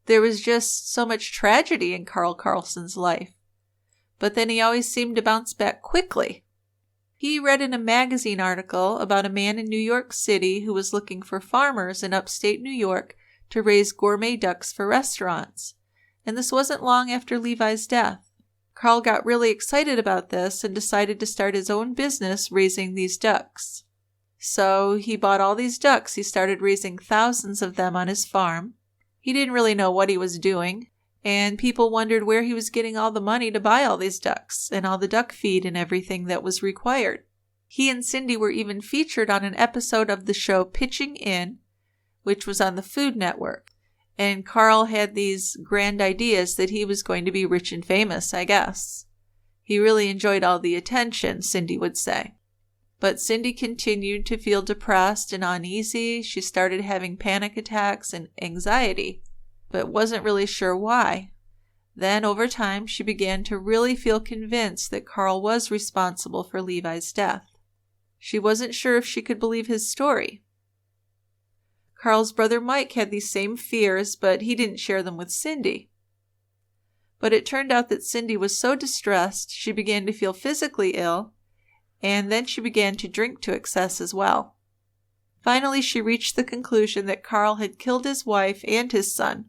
There was just so much tragedy in Karl Karlson's life. But then he always seemed to bounce back quickly. He read in a magazine article about a man in New York City who was looking for farmers in upstate New York to raise gourmet ducks for restaurants. And this wasn't long after Levi's death. Karl got really excited about this and decided to start his own business raising these ducks. So he bought all these ducks. He started raising thousands of them on his farm. He didn't really know what he was doing, and people wondered where he was getting all the money to buy all these ducks and all the duck feed and everything that was required. He and Cindy were even featured on an episode of the show Pitching In, which was on the Food Network. And Karl had these grand ideas that he was going to be rich and famous, I guess. He really enjoyed all the attention, Cindy would say. But Cindy continued to feel depressed and uneasy. She started having panic attacks and anxiety, but wasn't really sure why. Then, over time, she began to really feel convinced that Karl was responsible for Levi's death. She wasn't sure if she could believe his story. Karl's brother Mike had these same fears, but he didn't share them with Cindy. But it turned out that Cindy was so distressed, she began to feel physically ill, and then she began to drink to excess as well. Finally, she reached the conclusion that Karl had killed his wife and his son,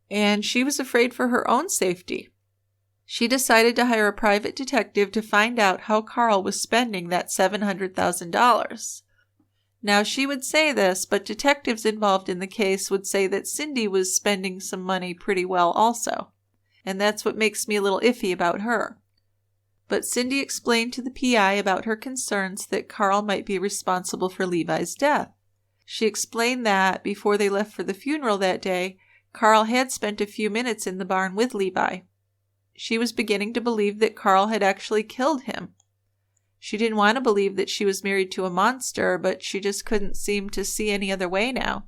and she was afraid for her own safety. She decided to hire a private detective to find out how Karl was spending that $700,000. Now, she would say this, but detectives involved in the case would say that Cindy was spending some money pretty well also, and that's what makes me a little iffy about her. But Cindy explained to the PI about her concerns that Karl might be responsible for Levi's death. She explained that, before they left for the funeral that day, Karl had spent a few minutes in the barn with Levi. She was beginning to believe that Karl had actually killed him. She didn't want to believe that she was married to a monster, but she just couldn't seem to see any other way now.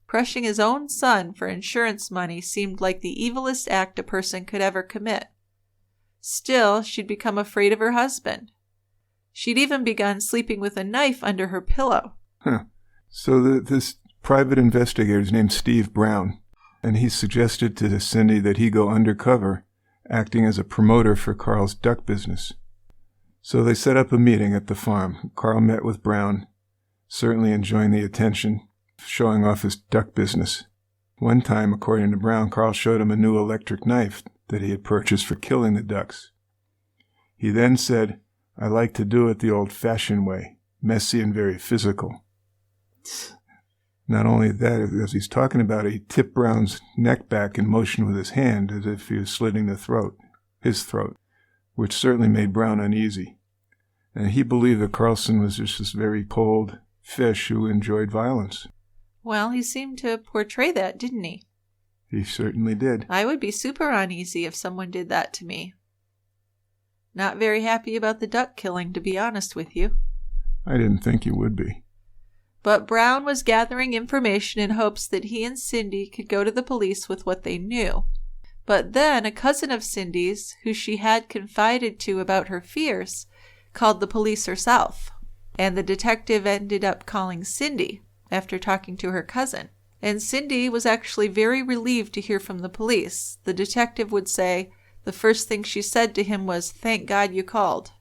Crushing his own son for insurance money seemed like the evilest act a person could ever commit. Still, she'd become afraid of her husband. She'd even begun sleeping with a knife under her pillow. So this private investigator is named Steve Brown, and he suggested to Cindy that he go undercover, acting as a promoter for Karl's duck business. So they set up a meeting at the farm. Karl met with Brown, certainly enjoying the attention, showing off his duck business. One time, according to Brown, Karl showed him a new electric knife that he had purchased for killing the ducks. He then said, "I like to do it the old-fashioned way, messy and very physical." Not only that, as he's talking about it, he tipped Brown's neck back and motioned with his hand as if he was slitting his throat, which certainly made Brown uneasy. And he believed that Karlson was just this very cold fish who enjoyed violence. Well, he seemed to portray that, didn't he? He certainly did. I would be super uneasy if someone did that to me. Not very happy about the duck killing, to be honest with you. I didn't think you would be. But Brown was gathering information in hopes that he and Cindy could go to the police with what they knew. But then a cousin of Cindy's, who she had confided to about her fears, called the police herself. And the detective ended up calling Cindy after talking to her cousin. And Cindy was actually very relieved to hear from the police. The detective would say the first thing she said to him was, "Thank God you called."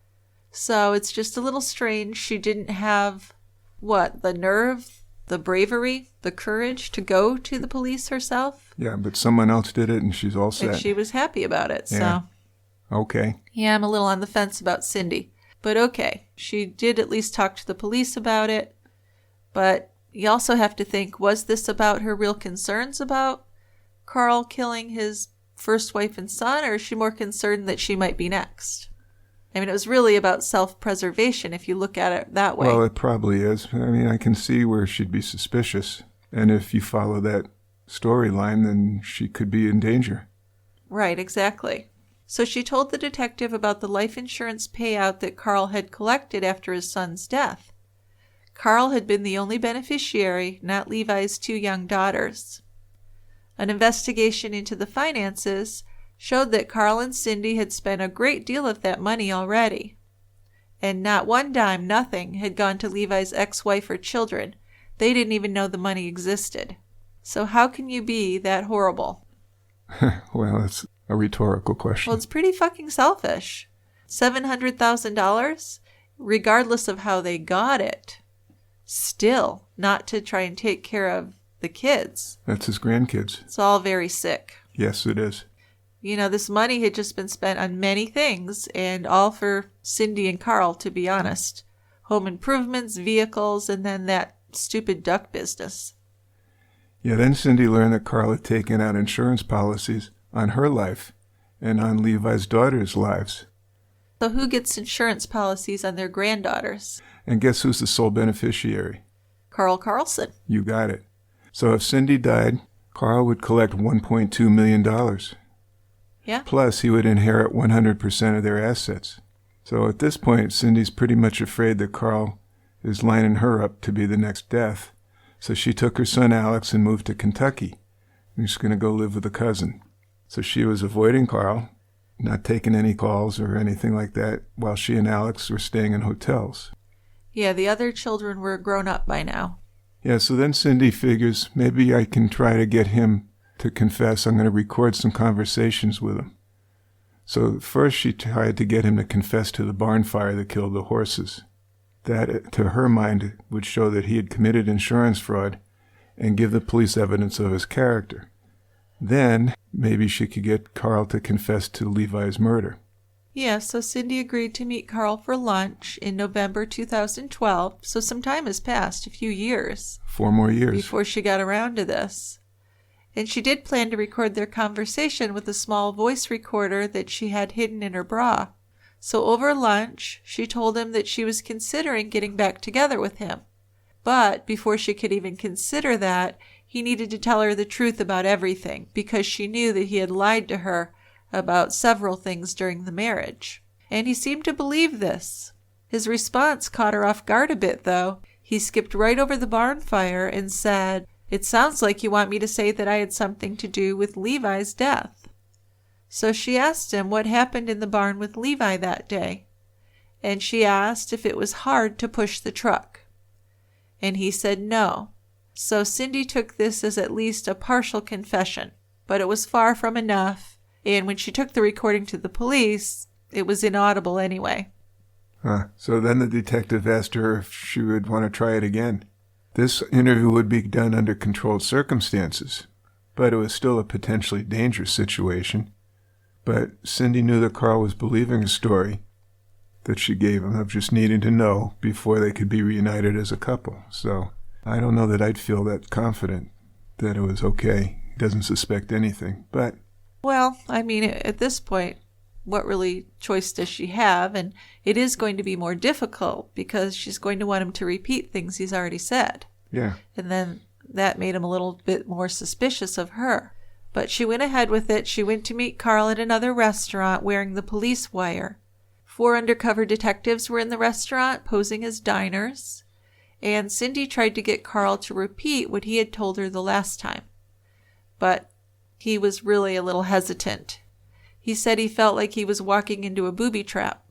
So it's just a little strange she didn't have, the nerve, the bravery, the courage to go to the police herself? Yeah, but someone else did it and she's all set. And she was happy about it, yeah. So. Okay. Yeah, I'm a little on the fence about Cindy. But okay, she did at least talk to the police about it. But you also have to think, was this about her real concerns about Karl killing his first wife and son, or is she more concerned that she might be next? I mean, it was really about self-preservation if you look at it that way. Well, it probably is. I mean, I can see where she'd be suspicious. And if you follow that storyline, then she could be in danger. Right, exactly. So she told the detective about the life insurance payout that Karl had collected after his son's death. Karl had been the only beneficiary, not Levi's 2 young daughters. An investigation into the finances showed that Karl and Cindy had spent a great deal of that money already. And not one dime, nothing, had gone to Levi's ex-wife or children. They didn't even know the money existed. So how can you be that horrible? Well, that's a rhetorical question. Well, it's pretty fucking selfish. $700,000, regardless of how they got it. Still, not to try and take care of the kids. That's his grandkids. It's all very sick. Yes, it is. You know, this money had just been spent on many things, and all for Cindy and Karl, to be honest. home improvements, vehicles, and then that stupid duck business. Yeah, then Cindy learned that Karl had taken out insurance policies on her life and on Levi's daughters' lives. So who gets insurance policies on their granddaughters? And guess who's the sole beneficiary? Karl Karlson. You got it. So if Cindy died, Karl would collect $1.2 million. Yeah. Plus, he would inherit 100% of their assets. So at this point, Cindy's pretty much afraid that Karl is lining her up to be the next death. So she took her son Alex and moved to Kentucky. And she's going to go live with a cousin. So she was avoiding Karl, not taking any calls or anything like that, while she and Alex were staying in hotels. Yeah, the other children were grown up by now. Yeah, so then Cindy figures, maybe I can try to get him to confess. I'm going to record some conversations with him. So first she tried to get him to confess to the barn fire that killed the horses. That, to her mind, would show that he had committed insurance fraud and give the police evidence of his character. Then, maybe she could get Karl to confess to Levi's murder. Yeah, so Cindy agreed to meet Karl for lunch in November 2012, so some time has passed, a few years. 4 more years. Before she got around to this. And she did plan to record their conversation with a small voice recorder that she had hidden in her bra. So over lunch, she told him that she was considering getting back together with him. But before she could even consider that, he needed to tell her the truth about everything, because she knew that he had lied to her about several things during the marriage. And he seemed to believe this. His response caught her off guard a bit, though. He skipped right over the barn fire and said, "It sounds like you want me to say that I had something to do with Levi's death." So she asked him what happened in the barn with Levi that day. And she asked if it was hard to push the truck. And he said no. So Cindy took this as at least a partial confession, but it was far from enough, and when she took the recording to the police, it was inaudible anyway. So then the detective asked her if she would want to try it again. This interview would be done under controlled circumstances, but it was still a potentially dangerous situation. But Cindy knew that Karl was believing a story that she gave him of just needing to know before they could be reunited as a couple. So I don't know that I'd feel that confident that it was okay. He doesn't suspect anything, but... Well, I mean, at this point, what really choice does she have? And it is going to be more difficult because she's going to want him to repeat things he's already said. Yeah. And then that made him a little bit more suspicious of her. But she went ahead with it. She went to meet Karl at another restaurant wearing the police wire. 4 undercover detectives were in the restaurant posing as diners. And Cindy tried to get Karl to repeat what he had told her the last time. But he was really a little hesitant. He said he felt like he was walking into a booby trap.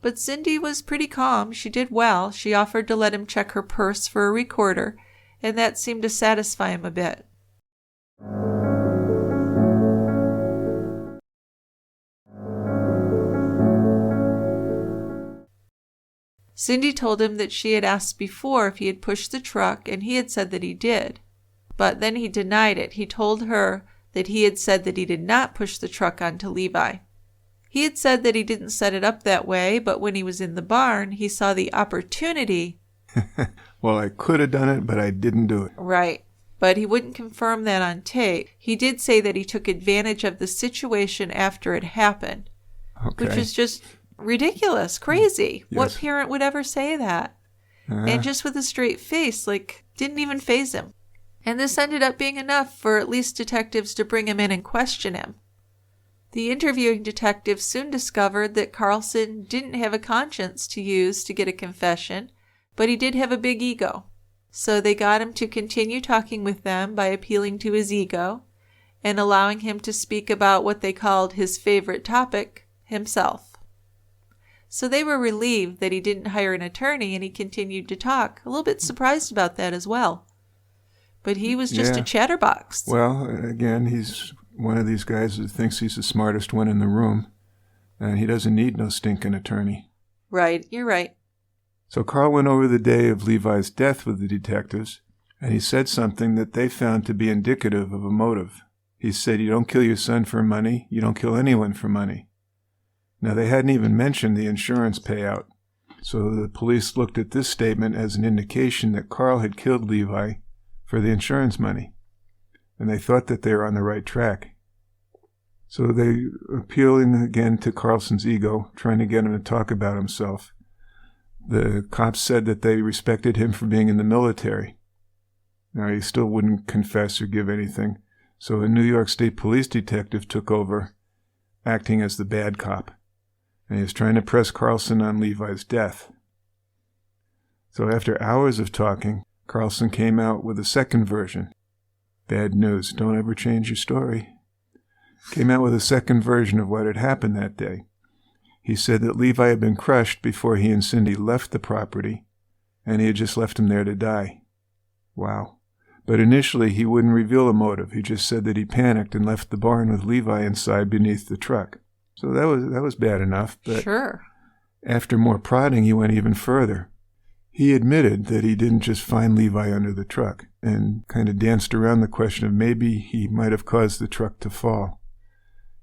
But Cindy was pretty calm. She did well. She offered to let him check her purse for a recorder, and that seemed to satisfy him a bit. Cindy told him that she had asked before if he had pushed the truck, and he had said that he did. But then he denied it. He told her that he had said that he did not push the truck onto Levi. He had said that he didn't set it up that way, but when he was in the barn, he saw the opportunity. Well, I could have done it, but I didn't do it. Right. But he wouldn't confirm that on tape. He did say that he took advantage of the situation after it happened. Okay. Which is just ridiculous, crazy. Yes. What parent would ever say that? And just with a straight face, like, didn't even faze him. And this ended up being enough for at least detectives to bring him in and question him. The interviewing detective soon discovered that Karlsen didn't have a conscience to use to get a confession, but he did have a big ego. So they got him to continue talking with them by appealing to his ego and allowing him to speak about what they called his favorite topic, himself. So they were relieved that he didn't hire an attorney and he continued to talk, a little bit surprised about that as well. But he was just a chatterbox. Well, again, he's one of these guys that thinks he's the smartest one in the room, and he doesn't need no stinking attorney. Right, you're right. So Karl went over the day of Levi's death with the detectives, and he said something that they found to be indicative of a motive. He said, "You don't kill your son for money. You don't kill anyone for money." Now, they hadn't even mentioned the insurance payout. So the police looked at this statement as an indication that Karl had killed Levi for the insurance money, and they thought that they were on the right track. So they appealing again to Karlsen's ego, trying to get him to talk about himself. The cops said that they respected him for being in the military. Now, he still wouldn't confess or give anything, so a New York State police detective took over, acting as the bad cop, and he was trying to press Karlsen on Levi's death. So after hours of talking, Karlsen came out with a second version. Bad news, don't ever change your story. Came out with a second version of what had happened that day. He said that Levi had been crushed before he and Cindy left the property, and he had just left him there to die. Wow. But initially, he wouldn't reveal a motive. He just said that he panicked and left the barn with Levi inside beneath the truck. So that was bad enough. But sure. After more prodding, he went even further. He admitted that he didn't just find Levi under the truck and kind of danced around the question of maybe he might have caused the truck to fall.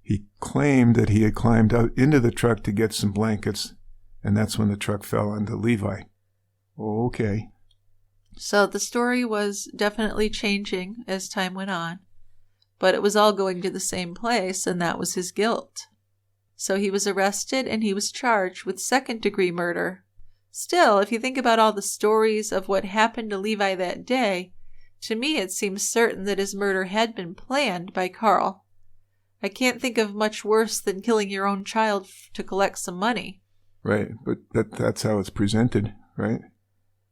He claimed that he had climbed out into the truck to get some blankets, and that's when the truck fell onto Levi. Oh, okay. So the story was definitely changing as time went on, but it was all going to the same place, and that was his guilt. So he was arrested and he was charged with second-degree murder. Still, if you think about all the stories of what happened to Levi that day, to me it seems certain that his murder had been planned by Karl. I can't think of much worse than killing your own child to collect some money. Right, but that's how it's presented, right?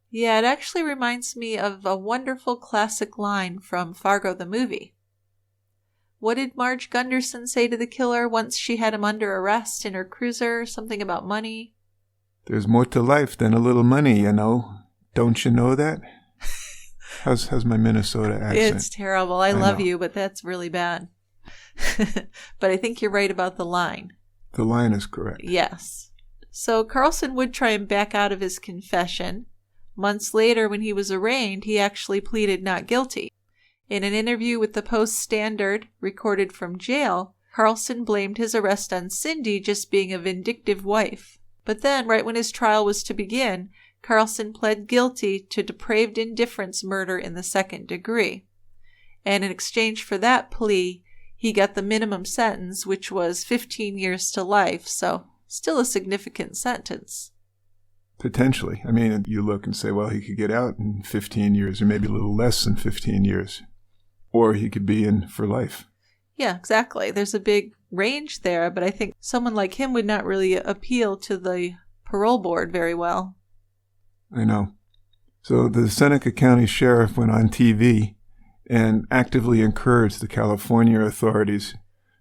Yeah, it actually reminds me of a wonderful classic line from Fargo the movie. What did Marge Gunderson say to the killer once she had him under arrest in her cruiser? Something about money? There's more to life than a little money, you know. Don't you know that? How's my Minnesota accent? It's terrible. I love you, but that's really bad. But I think you're right about the line. The line is correct. Yes. So Karlsen would try and back out of his confession. Months later, when he was arraigned, he actually pleaded not guilty. In an interview with the Post-Standard, recorded from jail, Karlsen blamed his arrest on Cindy just being a vindictive wife. But then, right when his trial was to begin, Karlsen pled guilty to depraved indifference murder in the second degree. And in exchange for that plea, he got the minimum sentence, which was 15 years to life, so still a significant sentence. Potentially. I mean, you look and say, well, he could get out in 15 years or maybe a little less than 15 years. Or he could be in for life. Yeah, exactly. There's a big range there, but I think someone like him would not really appeal to the parole board very well. I know. So the Seneca County Sheriff went on TV and actively encouraged the California authorities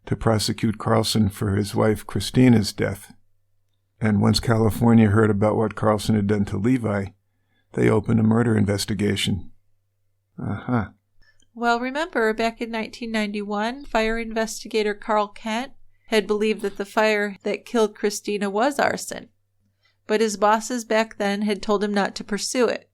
to prosecute Karlsen for his wife Christina's death. And once California heard about what Karlsen had done to Levi, they opened a murder investigation. Uh-huh. Well, remember, back in 1991, fire investigator Carl Kent had believed that the fire that killed Christina was arson. But his bosses back then had told him not to pursue it.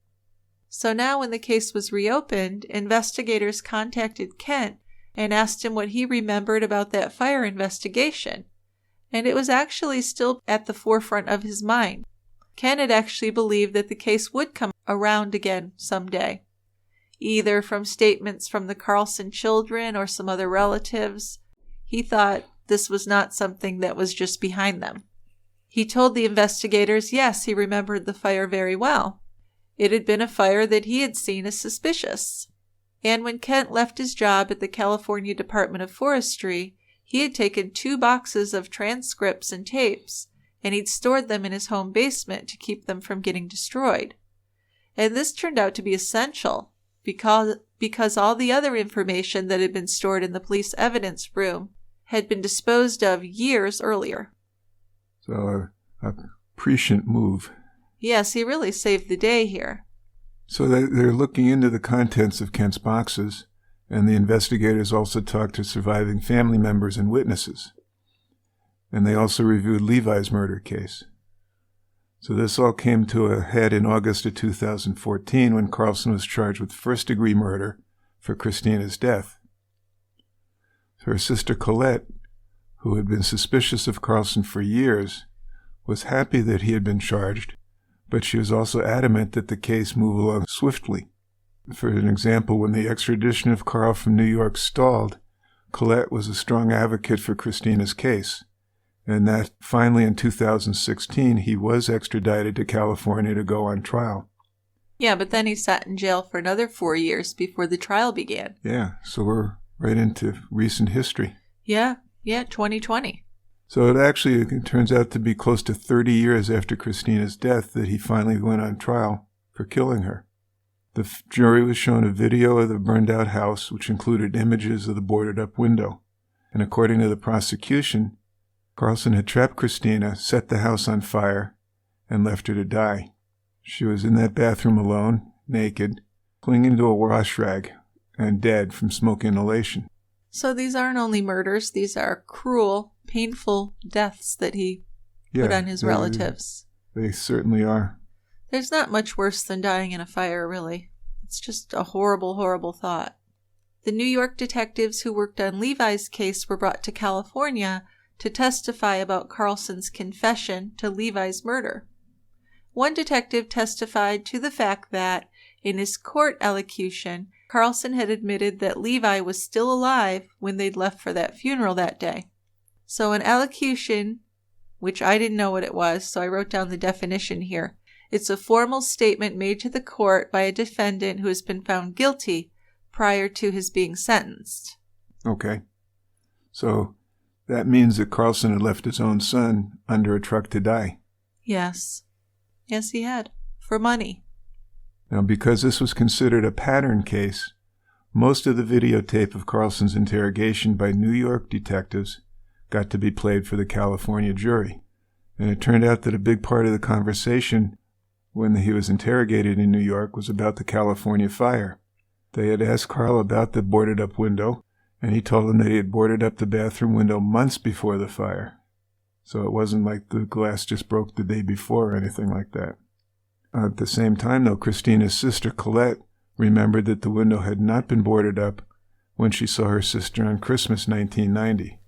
So now when the case was reopened, investigators contacted Kent and asked him what he remembered about that fire investigation. And it was actually still at the forefront of his mind. Kent had actually believed that the case would come around again someday, either from statements from the Karlsen children or some other relatives. He thought this was not something that was just behind them. He told the investigators, yes, he remembered the fire very well. It had been a fire that he had seen as suspicious. And when Kent left his job at the California Department of Forestry, he had taken 2 boxes of transcripts and tapes, and he'd stored them in his home basement to keep them from getting destroyed. And this turned out to be essential, because all the other information that had been stored in the police evidence room had been disposed of years earlier. So a prescient move. Yes, he really saved the day here. So they're looking into the contents of Kent's boxes, and the investigators also talked to surviving family members and witnesses. And they also reviewed Levi's murder case. So this all came to a head in August of 2014 when Karlsen was charged with first-degree murder for Christina's death. Her sister Colette, who had been suspicious of Karlsen for years, was happy that he had been charged but she was also adamant that the case move along swiftly. For an example, when the extradition of Karl from New York stalled, Colette was a strong advocate for Christina's case, and that finally in 2016 he was extradited to California to go on trial. Yeah, but then he sat in jail for another 4 years before the trial began. Yeah, so we're right into recent history. Yeah, 2020. So it turns out to be close to 30 years after Christina's death that he finally went on trial for killing her. The jury was shown a video of the burned-out house, which included images of the boarded-up window. And according to the prosecution, Karlson had trapped Christina, set the house on fire, and left her to die. She was in that bathroom alone, naked, clinging to a wash rag, and dead from smoke inhalation. So these aren't only murders, these are cruel, painful deaths that he put on his relatives. They certainly are. There's not much worse than dying in a fire, really. It's just a horrible, horrible thought. The New York detectives who worked on Levi's case were brought to California to testify about Karlson's confession to Levi's murder. One detective testified to the fact that, in his court allocution, Karlson had admitted that Levi was still alive when they'd left for that funeral that day. So an allocution, which I didn't know what it was, so I wrote down the definition here. It's a formal statement made to the court by a defendant who has been found guilty prior to his being sentenced. Okay. So that means that Karlson had left his own son under a truck to die. Yes. Yes, he had. For money. Now, because this was considered a pattern case, most of the videotape of Karlson's interrogation by New York detectives got to be played for the California jury. And it turned out that a big part of the conversation when he was interrogated in New York was about the California fire. They had asked Karl about the boarded-up window, and he told them that he had boarded up the bathroom window months before the fire. So it wasn't like the glass just broke the day before or anything like that. At the same time, though, Christina's sister, Colette, remembered that the window had not been boarded up when she saw her sister on Christmas 1990.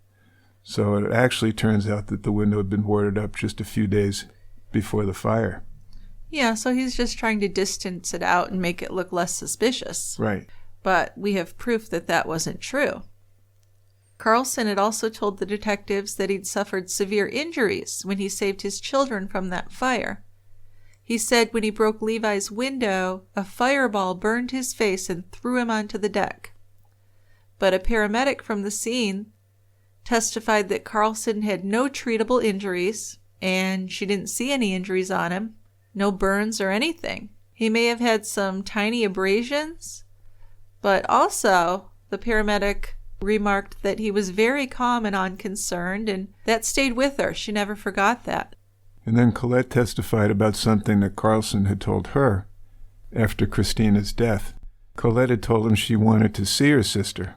So it actually turns out that the window had been boarded up just a few days before the fire. Yeah, so he's just trying to distance it out and make it look less suspicious. Right. But we have proof that that wasn't true. Karlson had also told the detectives that he'd suffered severe injuries when he saved his children from that fire. He said when he broke Levi's window, a fireball burned his face and threw him onto the deck. But a paramedic from the scene testified that Karlson had no treatable injuries, and she didn't see any injuries on him. No burns or anything. He may have had some tiny abrasions, but also the paramedic remarked that he was very calm and unconcerned, and that stayed with her. She never forgot that. And then Colette testified about something that Karlson had told her after Christina's death. Colette had told him she wanted to see her sister,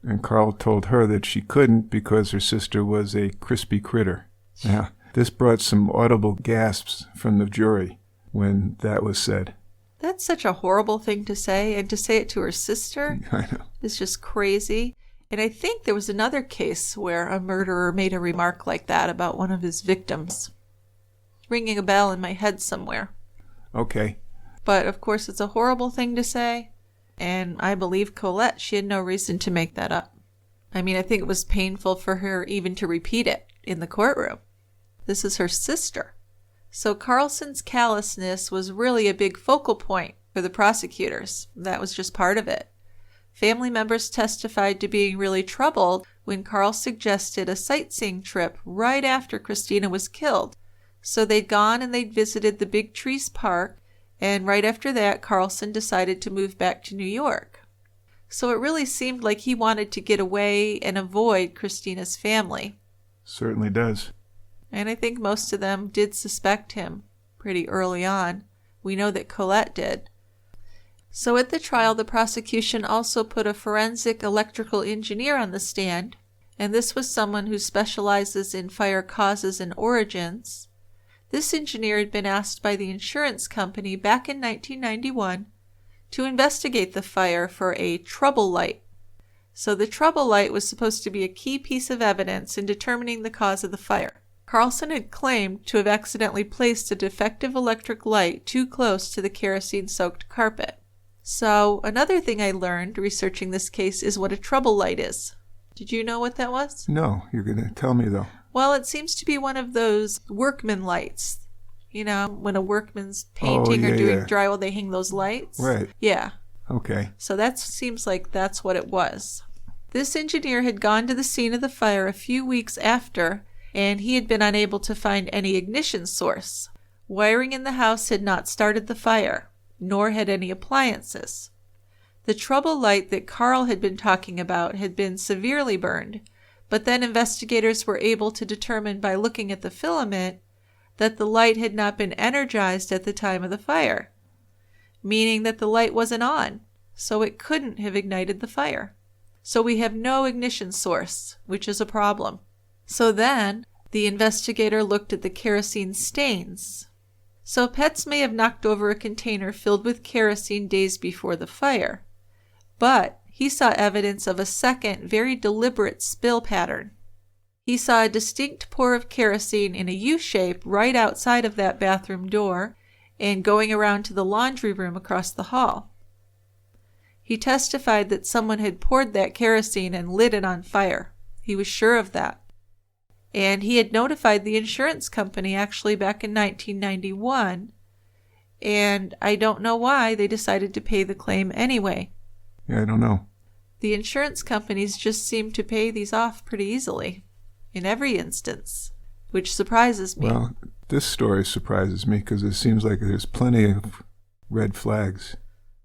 and Karl told her that she couldn't because her sister was a crispy critter. Now, this brought some audible gasps from the jury when that was said. That's such a horrible thing to say, and to say it to her sister I know. is just crazy. And I think there was another case where a murderer made a remark like that about one of his victims. Ringing a bell in my head somewhere. Okay. But of course it's a horrible thing to say, and I believe Colette, she had no reason to make that up. I mean, I think it was painful for her even to repeat it in the courtroom. This is her sister. So Karlson's callousness was really a big focal point for the prosecutors. That was just part of it. Family members testified to being really troubled when Karl suggested a sightseeing trip right after Christina was killed. So they'd gone and they'd visited the Big Trees Park, and right after that, Karlson decided to move back to New York. So it really seemed like he wanted to get away and avoid Christina's family. Certainly does. And I think most of them did suspect him pretty early on. We know that Colette did. So at the trial, the prosecution also put a forensic electrical engineer on the stand, and this was someone who specializes in fire causes and origins. This engineer had been asked by the insurance company back in 1991 to investigate the fire for a trouble light. So the trouble light was supposed to be a key piece of evidence in determining the cause of the fire. Karlsen had claimed to have accidentally placed a defective electric light too close to the kerosene-soaked carpet. So, another thing I learned researching this case is what a trouble light is. Did you know what that was? No, you're going to tell me, though. Well, it seems to be one of those workman lights. You know, when a workman's painting or doing drywall, they hang those lights. Right. Yeah. Okay. So that seems like that's what it was. This engineer had gone to the scene of the fire a few weeks after, and he had been unable to find any ignition source. Wiring in the house had not started the fire, nor had any appliances. The trouble light that Karl had been talking about had been severely burned, but then investigators were able to determine by looking at the filament that the light had not been energized at the time of the fire, meaning that the light wasn't on, so it couldn't have ignited the fire. So we have no ignition source, which is a problem. So then, the investigator looked at the kerosene stains. So pets may have knocked over a container filled with kerosene days before the fire, but he saw evidence of a second, very deliberate spill pattern. He saw a distinct pour of kerosene in a U-shape right outside of that bathroom door and going around to the laundry room across the hall. He testified that someone had poured that kerosene and lit it on fire. He was sure of that. And he had notified the insurance company actually back in 1991, and I don't know why they decided to pay the claim anyway. Yeah, I don't know. The insurance companies just seem to pay these off pretty easily, in every instance, which surprises me. Well, this story surprises me because it seems like there's plenty of red flags.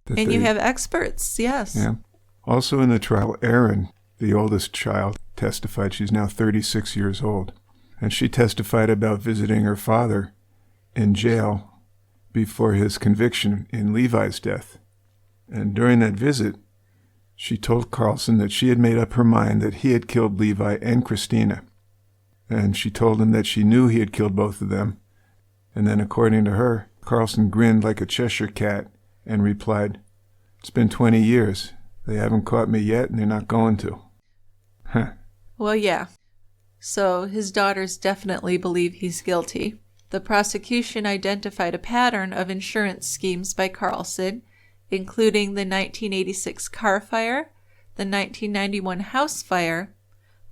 And you have experts, yes. Yeah. Also in the trial, Erin, the oldest child, testified. She's now 36 years old. And she testified about visiting her father in jail before his conviction in Levi's death. And during that visit, she told Karlsen that she had made up her mind that he had killed Levi and Christina. And she told him that she knew he had killed both of them. And then, according to her, Karlsen grinned like a Cheshire cat and replied, "It's been 20 years. They haven't caught me yet, and they're not going to." Huh. Well, yeah. So his daughters definitely believe he's guilty. The prosecution identified a pattern of insurance schemes by Karlsen, including the 1986 car fire, the 1991 house fire,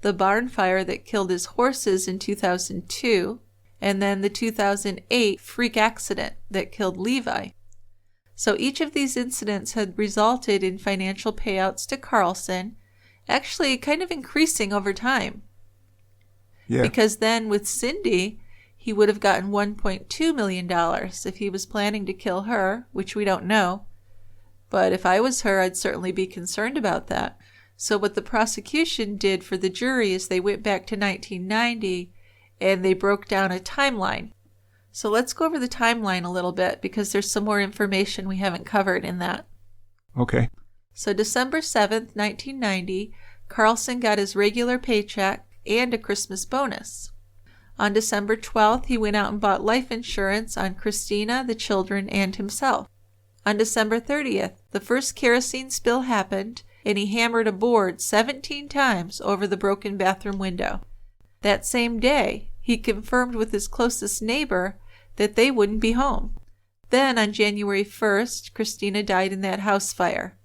the barn fire that killed his horses in 2002, and then the 2008 freak accident that killed Levi. So each of these incidents had resulted in financial payouts to Karlsen, actually kind of increasing over time. Yeah. Because then with Cindy, he would have gotten $1.2 million if he was planning to kill her, which we don't know. But if I was her, I'd certainly be concerned about that. So what the prosecution did for the jury is they went back to 1990 and they broke down a timeline. So let's go over the timeline a little bit because there's some more information we haven't covered in that. Okay. So December 7th, 1990, Karlsen got his regular paycheck and a Christmas bonus. On December 12th, he went out and bought life insurance on Christina, the children, and himself. On December 30th, the first kerosene spill happened, and he hammered a board 17 times over the broken bathroom window. That same day, he confirmed with his closest neighbor that they wouldn't be home. Then, on January 1st, Christina died in that house fire.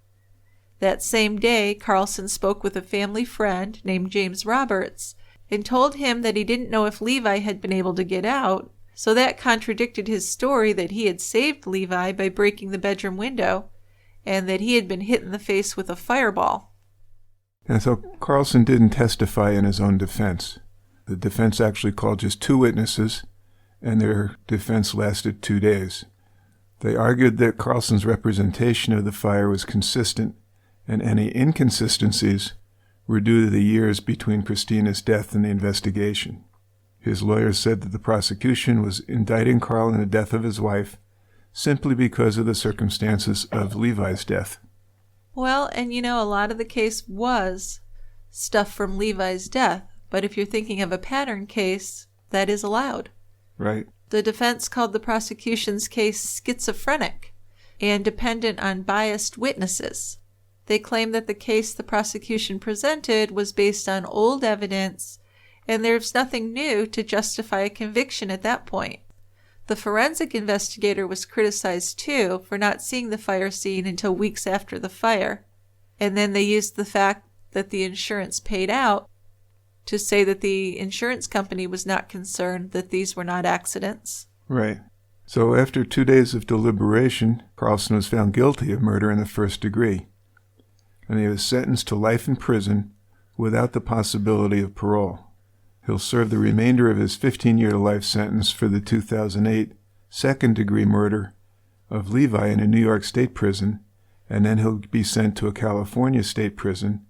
That same day, Karlsen spoke with a family friend named James Roberts and told him that he didn't know if Levi had been able to get out, so that contradicted his story that he had saved Levi by breaking the bedroom window and that he had been hit in the face with a fireball. And so Karlsen didn't testify in his own defense. The defense actually called just 2 witnesses, and their defense lasted 2 days. They argued that Karlsen's representation of the fire was consistent, and any inconsistencies were due to the years between Christina's death and the investigation. His lawyers said that the prosecution was indicting Karl in the death of his wife simply because of the circumstances of Levi's death. Well, and you know, a lot of the case was stuff from Levi's death, but if you're thinking of a pattern case, that is allowed. Right. The defense called the prosecution's case schizophrenic and dependent on biased witnesses. They claimed that the case the prosecution presented was based on old evidence and there's nothing new to justify a conviction at that point. The forensic investigator was criticized too for not seeing the fire scene until weeks after the fire, and then they used the fact that the insurance paid out to say that the insurance company was not concerned that these were not accidents. Right. So after 2 days of deliberation, Karlson was found guilty of murder in the first degree, and he was sentenced to life in prison without the possibility of parole. He'll serve the remainder of his 15-year-to-life sentence for the 2008 second-degree murder of Levi in a New York state prison, and then he'll be sent to a California state prison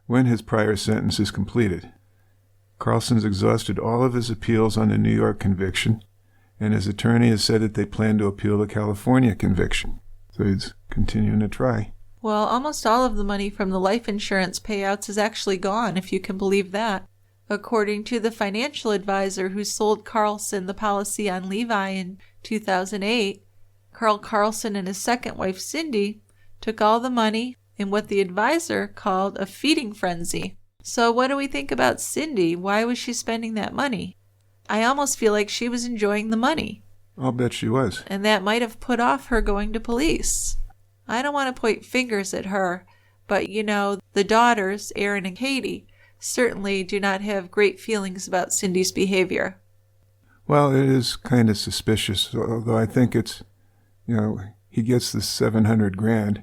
when his prior sentence is completed. Karlson's exhausted all of his appeals on the New York conviction, and his attorney has said that they plan to appeal the California conviction. So he's continuing to try. Well, almost all of the money from the life insurance payouts is actually gone, if you can believe that. According to the financial advisor who sold Karlsen the policy on Levi in 2008, Karl Karlson and his second wife, Cindy, took all the money in what the advisor called a feeding frenzy. So what do we think about Cindy? Why was she spending that money? I almost feel like she was enjoying the money. I'll bet she was. And that might have put off her going to police. I don't want to point fingers at her, but the daughters, Erin and Katie, certainly do not have great feelings about Cindy's behavior. Well, it is kind of suspicious, although I think it's, he gets the $700,000.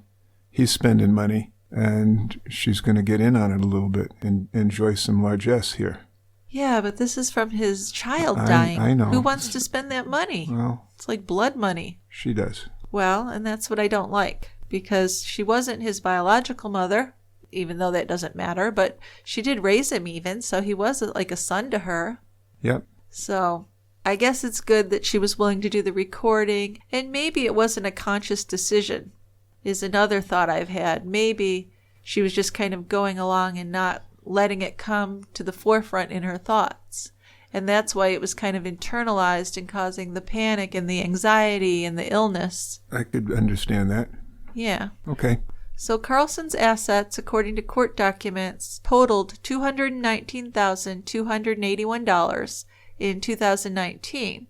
He's spending money, and she's going to get in on it a little bit and enjoy some largesse here. Yeah, but this is from his child dying. I know. Who wants to spend that money? Well, it's like blood money. She does. Well, and that's what I don't like, because she wasn't his biological mother, even though that doesn't matter, but she did raise him even, so he was like a son to her. Yep. So I guess it's good that she was willing to do the recording, and maybe it wasn't a conscious decision, is another thought I've had. Maybe she was just kind of going along and not letting it come to the forefront in her thoughts. And that's why it was kind of internalized and causing the panic and the anxiety and the illness. I could understand that. Yeah. Okay. So Karlsen's assets, according to court documents, totaled $219,281 in 2019.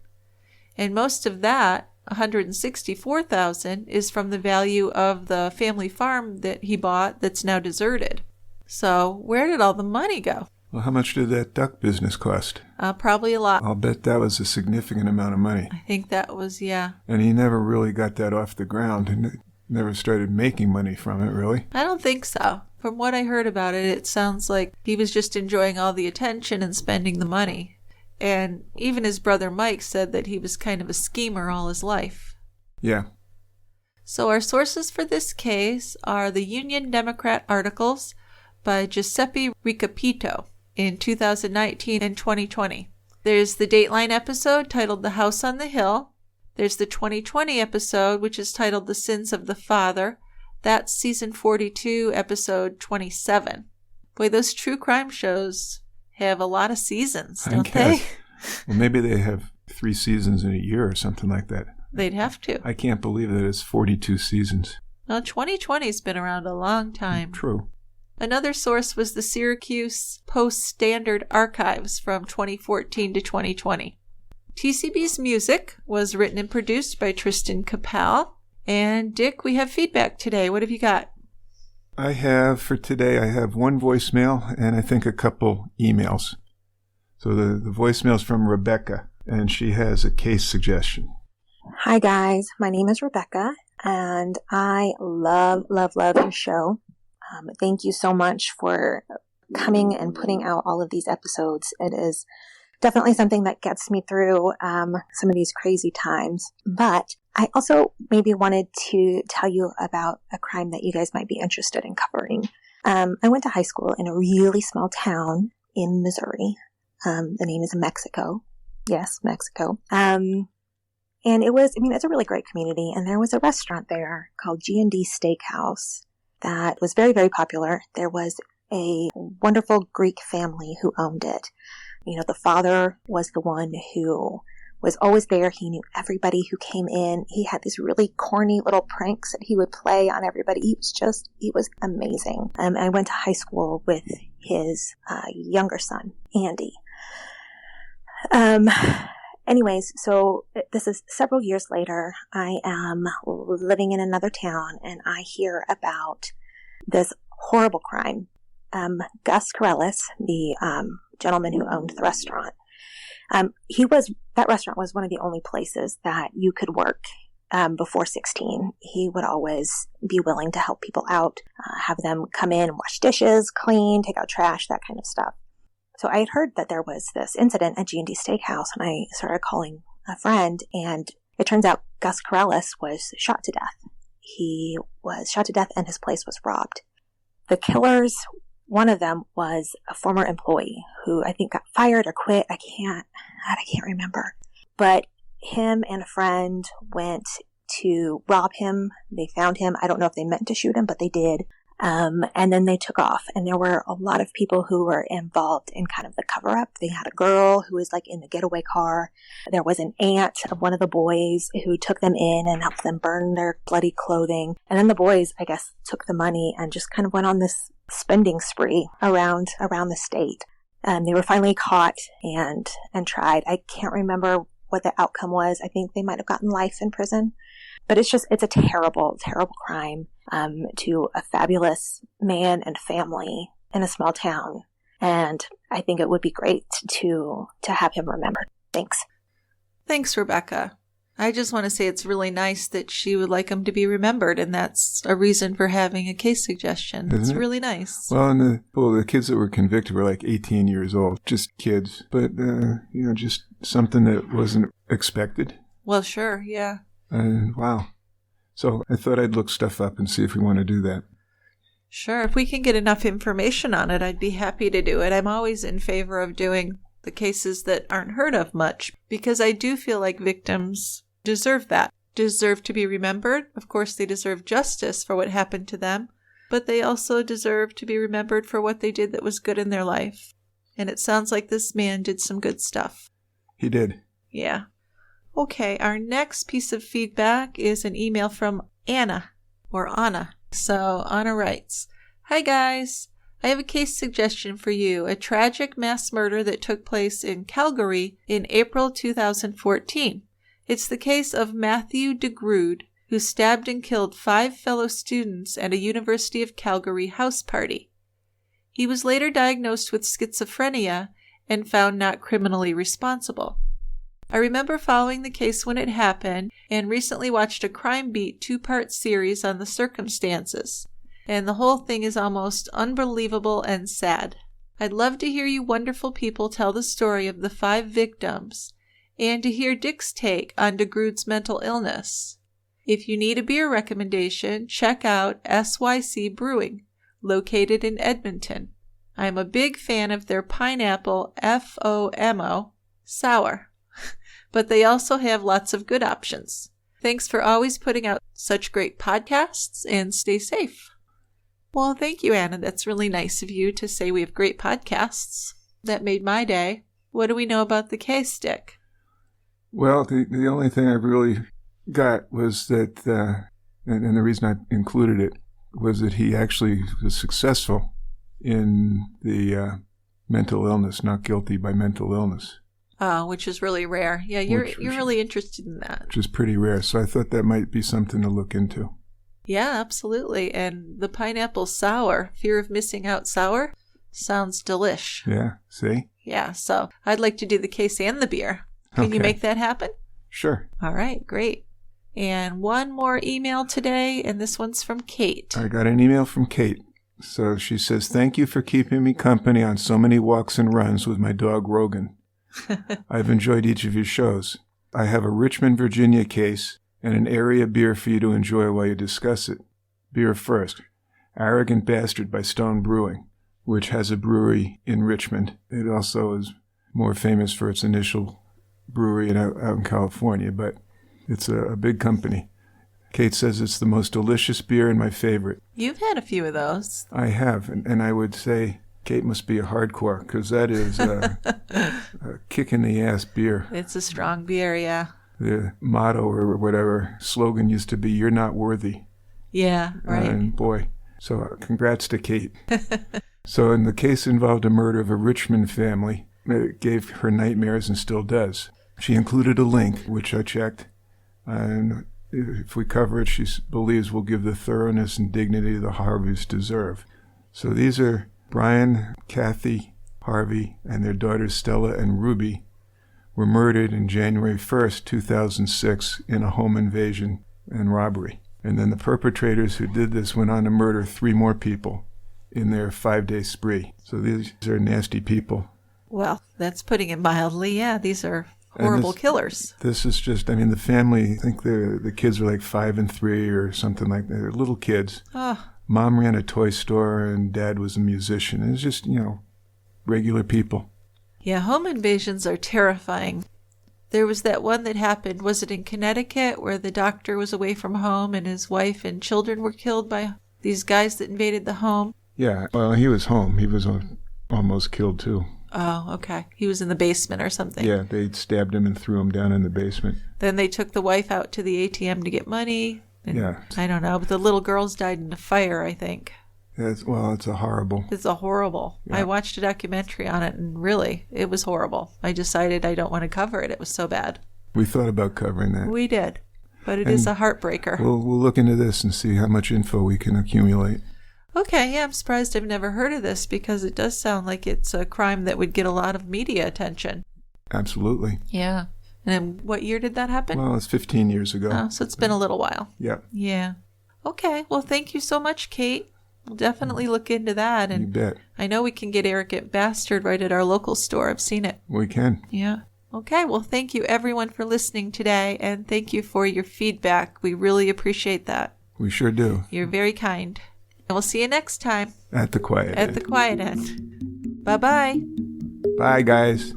And most of that, $164,000, is from the value of the family farm that he bought that's now deserted. So where did all the money go? Well, how much did that duck business cost? Probably a lot. I'll bet that was a significant amount of money. I think that was, yeah. And he never really got that off the ground and never started making money from it, really? I don't think so. From what I heard about it, it sounds like he was just enjoying all the attention and spending the money. And even his brother Mike said that he was kind of a schemer all his life. Yeah. So our sources for this case are the Union Democrat articles by Giuseppe Recapito in 2019 and 2020. There's the Dateline episode titled The House on the Hill. There's the 2020 episode, which is titled The Sins of the Father. That's season 42, episode 27. Boy, those true crime shows have a lot of seasons, don't they? Well, maybe they have 3 seasons in a year or something like that. They'd have to. I can't believe that it's 42 seasons. Well, 2020's been around a long time. True. Another source was the Syracuse Post-Standard Archives from 2014 to 2020. TCB's music was written and produced by Tristan Capel. And Dick, we have feedback today. What have you got? For today, I have one voicemail and I think a couple emails. So the voicemail's from Rebecca, and she has a case suggestion. Hi guys, my name is Rebecca, and I love your show. Thank you so much for coming and putting out all of these episodes. It is definitely something that gets me through some of these crazy times. But I also maybe wanted to tell you about a crime that you guys might be interested in covering. I went to high school in a really small town in Missouri. The name is Mexico. Yes, Mexico. And it's a really great community. And there was a restaurant there called G&D Steakhouse that was very, very popular. There was a wonderful Greek family who owned it. The father was the one who was always there. He knew everybody who came in. He had these really corny little pranks that he would play on everybody. He was amazing. I went to high school with his younger son, Andy. Anyways, so this is several years later. I am living in another town, and I hear about this horrible crime. Gus Karlsen, the gentleman who owned the restaurant, that restaurant was one of the only places that you could work before 16. He would always be willing to help people out, have them come in and wash dishes, clean, take out trash, that kind of stuff. So I had heard that there was this incident at G&D Steakhouse, and I started calling a friend, and it turns out Gus Karlsen was shot to death. He was shot to death, and his place was robbed. The killers, one of them was a former employee who I think got fired or quit. I can't remember. But him and a friend went to rob him. They found him. I don't know if they meant to shoot him, but they did. And then they took off, and there were a lot of people who were involved in kind of the cover-up. They had a girl who was like in the getaway car. There was an aunt of one of the boys who took them in and helped them burn their bloody clothing. And then the boys, I guess, took the money and just kind of went on this spending spree around the state. They were finally caught and tried. I can't remember what the outcome was. I think they might have gotten life in prison. But it's a terrible, terrible crime to a fabulous man and family in a small town. And I think it would be great to have him remembered. Thanks. Thanks, Rebecca. I just want to say it's really nice that she would like him to be remembered, and that's a reason for having a case suggestion. It's really nice. Well, and the kids that were convicted were like 18 years old, just kids. But, just something that wasn't expected. Well, sure, yeah. Wow. So I thought I'd look stuff up and see if we want to do that. Sure. If we can get enough information on it, I'd be happy to do it. I'm always in favor of doing the cases that aren't heard of much, because I do feel like victims deserve that. Deserve to be remembered. Of course, they deserve justice for what happened to them, but they also deserve to be remembered for what they did that was good in their life. And it sounds like this man did some good stuff. He did. Yeah. Okay, our next piece of feedback is an email from Anna. So Anna writes, "Hi guys, I have a case suggestion for you, a tragic mass murder that took place in Calgary in April 2014. It's the case of Matthew DeGrood, who stabbed and killed 5 fellow students at a University of Calgary house party. He was later diagnosed with schizophrenia and found not criminally responsible. I remember following the case when it happened and recently watched a Crime Beat 2-part series on the circumstances, and the whole thing is almost unbelievable and sad. I'd love to hear you wonderful people tell the story of the 5 victims and to hear Dick's take on DeGrood's mental illness. If you need a beer recommendation, check out SYC Brewing, located in Edmonton. I'm a big fan of their pineapple FOMO sour. But they also have lots of good options. Thanks for always putting out such great podcasts, and stay safe." Well, thank you, Anna. That's really nice of you to say we have great podcasts. That made my day. What do we know about the case, Dick? Well, the only thing I really got was that, and the reason I included it, was that he actually was successful in the mental illness, not guilty by mental illness. Which is really rare. Yeah, you're really interested in that. Which is pretty rare, so I thought that might be something to look into. Yeah, absolutely. And the pineapple sour, fear of missing out sour, sounds delish. Yeah, see? Yeah, so I'd like to do the case and the beer. Can you make that happen? Sure. All right, great. And one more email today, and this one's from Kate. I got an email from Kate. So she says, "Thank you for keeping me company on so many walks and runs with my dog Rogan. I've enjoyed each of your shows. I have a Richmond, Virginia case and an area beer for you to enjoy while you discuss it. Beer first. Arrogant Bastard by Stone Brewing, which has a brewery in Richmond. It also is more famous for its initial brewery out in California, but it's a big company. Kate says it's the most delicious beer and my favorite." You've had a few of those. I have, and I would say Kate must be a hardcore, because that is a kick-in-the-ass beer. It's a strong beer, yeah. The motto or whatever slogan used to be, "You're not worthy." Yeah, right. And boy, so congrats to Kate. So, in the case involved a murder of a Richmond family it gave her nightmares and still does. She included a link, which I checked, and if we cover it, she believes will give the thoroughness and dignity the Harveys deserve. So these are Brian, Kathy, Harvey, and their daughters Stella and Ruby were murdered in January 1st, 2006 in a home invasion and robbery. And then the perpetrators who did this went on to murder 3 more people in their 5-day spree. So these are nasty people. Well, that's putting it mildly. Yeah, these are horrible killers. This is just, I mean, the family, I think the kids were like 5 and 3 or something like that. They're little kids. Oh. Mom ran a toy store and Dad was a musician. It was just, regular people. Yeah, home invasions are terrifying. There was that one that happened, was it in Connecticut, where the doctor was away from home and his wife and children were killed by these guys that invaded the home? Yeah, well, he was home. He was almost killed too. Oh, okay. He was in the basement or something. Yeah, they stabbed him and threw him down in the basement. Then they took the wife out to the ATM to get money. Yeah. I don't know, but the little girls died in a fire, I think. It's a horrible. It's a horrible. Yeah. I watched a documentary on it, and really, it was horrible. I decided I don't want to cover it. It was so bad. We thought about covering that. We did, but it is a heartbreaker. We'll look into this and see how much info we can accumulate. Okay, yeah, I'm surprised I've never heard of this because it does sound like it's a crime that would get a lot of media attention. Absolutely. Yeah. And what year did that happen? Well, it's 15 years ago. Oh, so it's been a little while. Yep. Yeah. Okay, well, thank you so much, Kate. We'll definitely look into that. And you bet. I know we can get Arrogant Bastard right at our local store. I've seen it. We can. Yeah. Okay, well, thank you everyone for listening today, and thank you for your feedback. We really appreciate that. We sure do. You're very kind. And we'll see you next time. At the quiet end. At the quiet end. Bye-bye. Bye, guys.